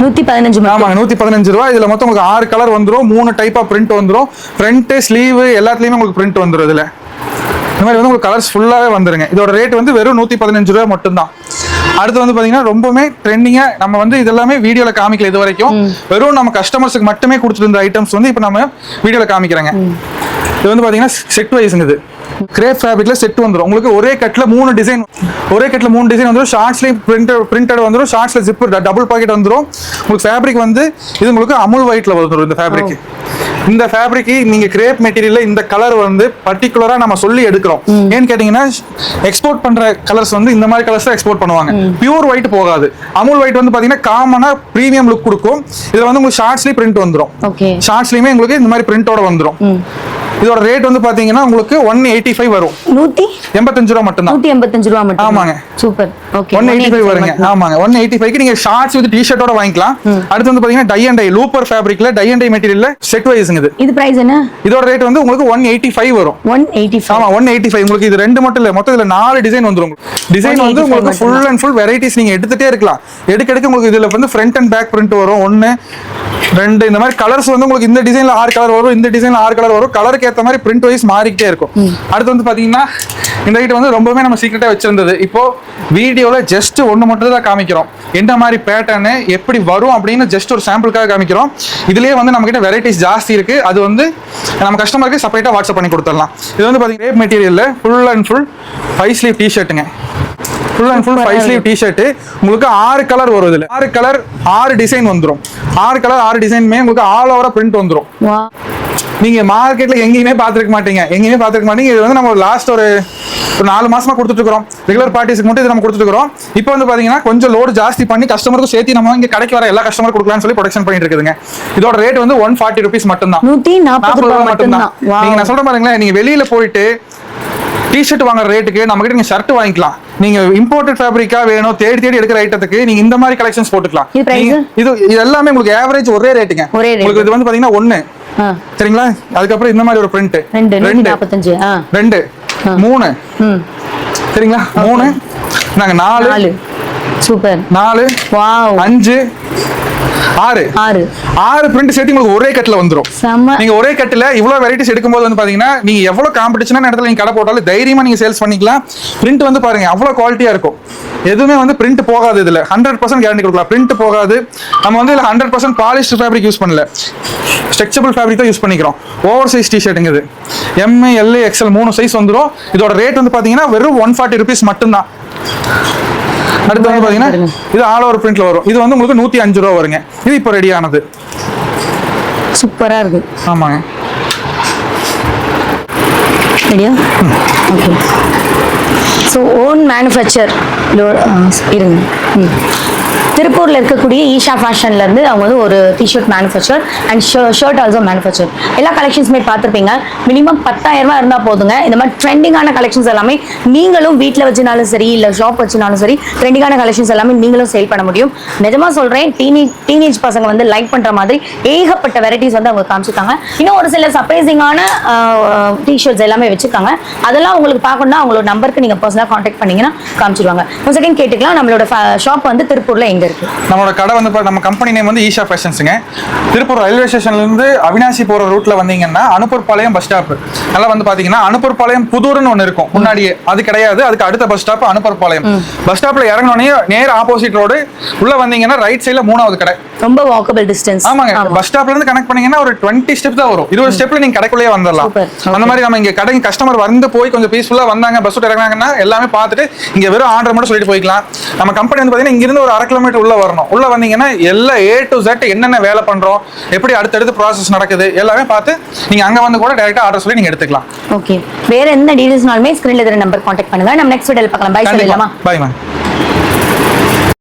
Speaker 2: 115.
Speaker 1: ஆமாங்க 115 ரூபாய். இதுல மொத்தம் உங்களுக்கு 6 கலர் வந்துரும். 3 டைப் ஆஃப் பிரிண்ட் வந்துரும். ஃப்ரண்ட் ஸ்லீவ் எல்லாத்துலயுமே உங்களுக்கு பிரிண்ட் வந்துரும். இதுல இந்த மாதிரி வந்து உங்களுக்கு கலர்ஸ் ஃபுல்லாவே வந்துருங்க. இதோட ரேட் வந்து வெறும் 115 ரூபாய் மட்டும் தான். அடுத்து வந்து பாத்தீங்கன்னா ரொம்பவே ட்ரெண்டிங்கா நம்ம வந்து இதெல்லாமே வீடியோல காமிக்கல இது வரைக்கும். வெறும் நம்ம கஸ்டமர்ஸ்க்கு மட்டுமே கொடுத்துட்டு இருந்த ஐட்டம்ஸ் வந்து இப்போ நம்ம வீடியோல காமிக்கிறேங்க. இது வந்து பாத்தீங்கன்னா செட் வைஸ்ங்க இது. கிரேப் ஃபேப்ரிக்ல செட் வந்துரும். உங்களுக்கு ஒரே கட்ல 3 டிசைன் வந்துரும். ஷார்ட்ஸ்லயும் பிரிண்டட் வந்துரும். ஷார்ட்ஸ்ல ஜிப் டபுள் பாக்கெட் வந்துரும். உங்களுக்கு ஃபேப்ரிக் வந்து இது உங்களுக்கு அமுல் ஒயிட்ல வந்துரும். இந்த ஃபேப்ரிக் இந்த ஃபேப்ரிக் நீங்க கிரேப் மெட்டீரியல்ல இந்த கலர் வந்து பர்டிகுலரா நம்ம சொல்லி எடுக்கிறோம். ஏன்னு கேட்டீங்கன்னா எக்ஸ்போர்ட் பண்ற கலர்ஸ் வந்து இந்த மாதிரி கலர்ஸ் எக்ஸ்போர்ட் பண்ணுவாங்க. பியூர் ஒயிட் போகாது. அமுல் ஒயிட் வந்து பாத்தீங்கன்னா காமனா பிரீமியம் லுக் கொடுக்கும். இதுல வந்து உங்களுக்கு ஷார்ட்ஸ்லயே பிரிண்ட் வந்துரும். ஷார்ட்ஸ்லயுமே உங்களுக்கு இந்த மாதிரி பிரிண்டோட வந்துரும். இதோட ரேட் வந்து பாத்தீங்கன்னா உங்களுக்கு 185 வரும். 185 ரூபாய் மட்டும் தான்.
Speaker 2: 185 ரூபாய் மட்டும்.
Speaker 1: ஆமாங்க
Speaker 2: சூப்பர். ஓகே
Speaker 1: 185 வருங்க. ஆமாங்க 185க்கு நீங்க ஷார்ட்ஸ் வித் டி-ஷர்ட்டோட வாங்கிக்கலாம். அடுத்து வந்து பாத்தீங்கன்னா டை அண்ட் டை லூப்பர் ஃபேப்ரிக்ல டை அண்ட் டை மெட்டீரியல்ல செட் வைஸ்ங்க இது.
Speaker 2: இது பிரைஸ் என்ன? இதோட
Speaker 1: ரேட் வந்து உங்களுக்கு 185 வரும்.
Speaker 2: 185.
Speaker 1: ஆமா 185. உங்களுக்கு இது ரெண்டு மட்டும் இல்ல, மொத்தம் இதுல 4 டிசைன் வந்துரும். டிசைன் வந்து உங்களுக்கு ஃபுல் அண்ட் ஃபுல் வெரைட்டிஸ் நீங்க எடுத்துட்டே இருக்கலாம். எடுக்க உங்களுக்கு இதுல வந்து ஃப்ரண்ட் அண்ட் பேக் பிரிண்ட் வரும். 1 2 இந்த மாதிரி கலர்ஸ் வந்து உங்களுக்கு இந்த டிசைன்ல 6 கலர் வரும். இந்த டிசைன்ல 6 கலர் வரும். கலருக்கு ஏத்த மாதிரி பிரிண்ட் வைஸ் மாறிக்கிட்டே இருக்கும். அடுத்து வந்து பாத்தீங்கன்னா இந்த ஐட்டம் வந்து ரொம்பவே நம்ம சீக்ரெட்டா வச்சிருந்தது. இப்போ வீடியோல ஜஸ்ட் ஒன்னு மட்டும் தான் காமிக்கிறோம். என்ன மாதிரி பேட்டர்ன் எப்படி வரும் அப்படின்னு ஜஸ்ட் ஒரு சாம்பிளுக்காக காமிக்கிறோம். இதுலயே வந்து நம்ம கிட்ட வெரைட்டிஸ் ஜாஸ்தி இருக்கு. அது வந்து நம்ம கஸ்டமருக்கு செப்பரேட்டா வாட்ஸ்அப் பண்ணி கொடுத்துடலாம். இது வந்து பாத்தீங்கன்னா கிரேப் மெட்டீரியல்ல ஃபுல் அண்ட் ஃபுல் 5 ஸ்லீவ் டி-ஷர்ட்டுங்க. Full and full 5 sleeve T-shirt. உங்களுக்கு 6 கலர் வரும். இதுல 6 கலர் 6 டிசைன் வந்துரும். 6 கலர் 6 டிசைனுமே உங்களுக்கு ஆல் ஓவரா பிரிண்ட் வந்துரும். நீங்க மார்க்கெட்ல எங்கேயுமே பாத்துருக்க மாட்டீங்க. இது வந்து நம்ம லாஸ்ட் ஒரு 4 மாசமா கொடுத்துட்டு இருக்கோம். ரெகுலர் பார்ட்டிஸ்க்கு மட்டும் இது நம்ம கொடுத்துட்டு இருக்கோம். இப்போ வந்து பாத்தீங்கன்னா கொஞ்சம் லோடு ஜாஸ்தி பண்ணி கஸ்டமருக்கும் சேர்த்து நம்ம இங்க கடைக்கு வர எல்லா கஸ்டமர் கொடுக்கலாம்னு சொல்லி ப்ரொடக்ஷன் பண்ணிட்டு இருக்குதுங்க. இதோட ரேட் வந்து 140 ருபீஸ் மட்டும் தான்.
Speaker 2: 140 ரூபாய் மட்டும் தான்.
Speaker 1: நீங்க நான் சொல்ற பாருங்களேன், நீங்க வெளியில போயிட்டு டி-ஷர்ட் வாங்குற ரேட்டுக்கு நம்ம கிட்ட நீங்க ஷர்ட் வாங்கிக்கலாம். நீங்க இம்போர்ட்டட் ஃபேப்ரிக்கா வேணும் தேடி எடுக்கிற ஐட்டத்துக்கு நீங்க இந்த மாதிரி கலெக்ஷன்ஸ் போட்டுக்கலாம். இது எல்லாமே உங்களுக்கு ஆவரேஜ் ஒரே ரேட்டுங்க. உங்களுக்கு இது வந்து பாத்தீங்கன்னா 1 சரிங்களா. அதுக்கப்புறம் இந்த மாதிரி ஒரு பிரிண்ட்
Speaker 2: 2
Speaker 1: 3 சரிங்களா. 3 நாங்க 4
Speaker 2: சூப்பர்
Speaker 1: 4 வாவ் 5 6 பிரிண்ட் சேர்த்து உங்களுக்கு ஒரே கட்ல வந்துரும். நீங்க ஒரே கட்ல இவ்வளவு வெரைட்டிஸ் எடுக்கும்போது வந்து பாத்தீங்கன்னா நீங்க எவ்வளவு காம்படிஷனான இடத்துல நீங்க கடை போட்டாலும் தைரியமா நீங்க சேல்ஸ் பண்ணிக்கலாம். பிரிண்ட் வந்து பாருங்க அவ்வளவு குவாலிட்டியா இருக்கும். எதுவுமே வந்து பிரிண்ட் போகாது. இதுல 100% கேரண்டி கொடுக்கலாம். பிரிண்ட் போகாது. நம்ம வந்து இதுல 100% பாலிஸ்டர் ஃபேப்ரிக் யூஸ் பண்ணல. ஸ்ட்ரெச்சபிள் ஃபேப்ரிக் தான் யூஸ் பண்ணிக்கிறோம். ஓவர் சைஸ் டி-ஷர்ட்டுங்க இது. M, L, XL 3 சைஸ் வந்துரும். இதோட ரேட் வந்து பாத்தீங்கன்னா வெறும் 140 ருபீஸ் மட்டும் தான். அடுத்து வந்து பாத்தீங்கன்னா இது ஆல் ஓவர் பிரிண்ட்ல வரும். இது வந்து உங்களுக்கு 105 ரூபாய் வருங்க. இது இப்போ ரெடி ஆனது.
Speaker 2: சூப்பரா இருக்கு.
Speaker 1: ஆமாங்க
Speaker 2: ரெடியா? ஓகே. சோ ஓன் மேனுஃபேக்சர் இருங்க. திருப்பூர்ல இருக்கக்கூடிய ஈஷா ஃபேஷன்ல இருந்து அவங்க வந்து ஒரு T-shirt manufacture and shirt also manufacture. எல்லா கலெக்ஷன்ஸுமே பார்த்துருப்பீங்க. மினிமம் 10,000 ரூபாய் இருந்தா போதுங்க. இந்த மாதிரி ட்ரெண்டிங்கான கலெக்ஷன்ஸ் எல்லாமே நீங்களும் வீட்டில் வச்சுனாலும் சரி இல்லை ஷாப் வச்சுனாலும் சரி ட்ரெண்டிங்கான கலெக்ஷன்ஸ் எல்லாமே நீங்களும் சேல் பண்ண முடியும். நிஜமா சொல்றேன், டீனேஜ் பசங்க வந்து லைக் பண்ற மாதிரி ஏகப்பட்ட வெரைட்டிஸ் வந்து அவங்க காமிச்சிருக்காங்க. இன்னும் ஒரு சில சர்ப்ரைசிங்கான டிஷர்ட்ஸ் எல்லாமே வச்சிருக்காங்க. அதெல்லாம் உங்களுக்கு பார்க்கணும்னா அவங்களோட நம்பருக்கு நீங்க பர்சனலா கான்டாக்ட் பண்ணீங்கன்னா காமிச்சிருவாங்க. ஒரு செகண்ட் கேட்டுக்கலாம், நம்மளோட ஷாப் வந்து திருப்பூர்ல எங்க இருக்கு?
Speaker 1: நம்மளோட கடை வந்து நம்ம கம்பெனி நேம் வந்து ஈஷா ஃபேஷன்ஸுங்க. திருப்பூர் ரயில்வே ஸ்டேஷன்ல இருந்து அவினாசி போற ரூட்ல வந்தீங்கன்னா அனுப்பூர்பாளையம் பஸ் ஸ்டாப். நல்லா வந்து பாத்தீங்கன்னா அனுப்பூர்பாளையம் புதூர்னு ஒன்று இருக்கும் முன்னாடியே, அது கிடையாது, அதுக்கு அடுத்த பஸ் ஸ்டாப் அனுப்பூர்பாளையம். பஸ் ஸ்டாப்ல இறங்கினோடனே நேர் ஆப்போசிட் ரோடு உள்ள வந்தீங்கன்னா ரைட் சைடுல 3வது கடை.
Speaker 2: ரொம்ப வாக்கபிள் டிஸ்டன்ஸ்.
Speaker 1: ஆமாங்க, பஸ் ஸ்டாப்ல இருந்து கனெக்ட் பண்ணீங்கன்னா ஒரு 20 ஸ்டெப் தான் வரும். 20 ஸ்டெப்ல நீங்க கடைக்குள்ளேயே வந்துடலாம். அந்த மாதிரி நம்ம இங்க கடைக்கு கஸ்டமர் வந்து போய் கொஞ்சம் பீஸ்ஃபுல்லா வந்தாங்க, பஸ் விட்டு இறங்கினாங்கன்னா எல்லாமே பார்த்துட்டு இங்க வெறும் ஆர்டர் மட்டும் சொல்லிட்டு போய்க்கலாம். நம்ம கம்பெனி வந்து பாத்தீங்கன்னா இங்க இருந்து ஒரு 1/2 கிலோமீட்டர் உள்ள வரணும். உள்ள வந்தீங்கன்னா எல்லா A to Z என்னென்ன வேலை பண்றோம், எப்படி அடுத்தடுத்து ப்ராசஸ் நடக்குது எல்லாமே பார்த்து நீங்க அங்க வந்து கூட டைரக்டா ஆர்டர் சொல்லி நீங்க எடுத்துக்கலாம்.
Speaker 2: ஓகே, வேற எந்த டீடைல்ஸ்னாலுமே ஸ்கிரீன்ல இருக்கிற நம்பர் கான்டாக்ட் பண்ணுங்க. நம்ம நெக்ஸ்ட் வீடியோல பார்க்கலாம். பை சொல்லலாமா?
Speaker 1: By ma'am.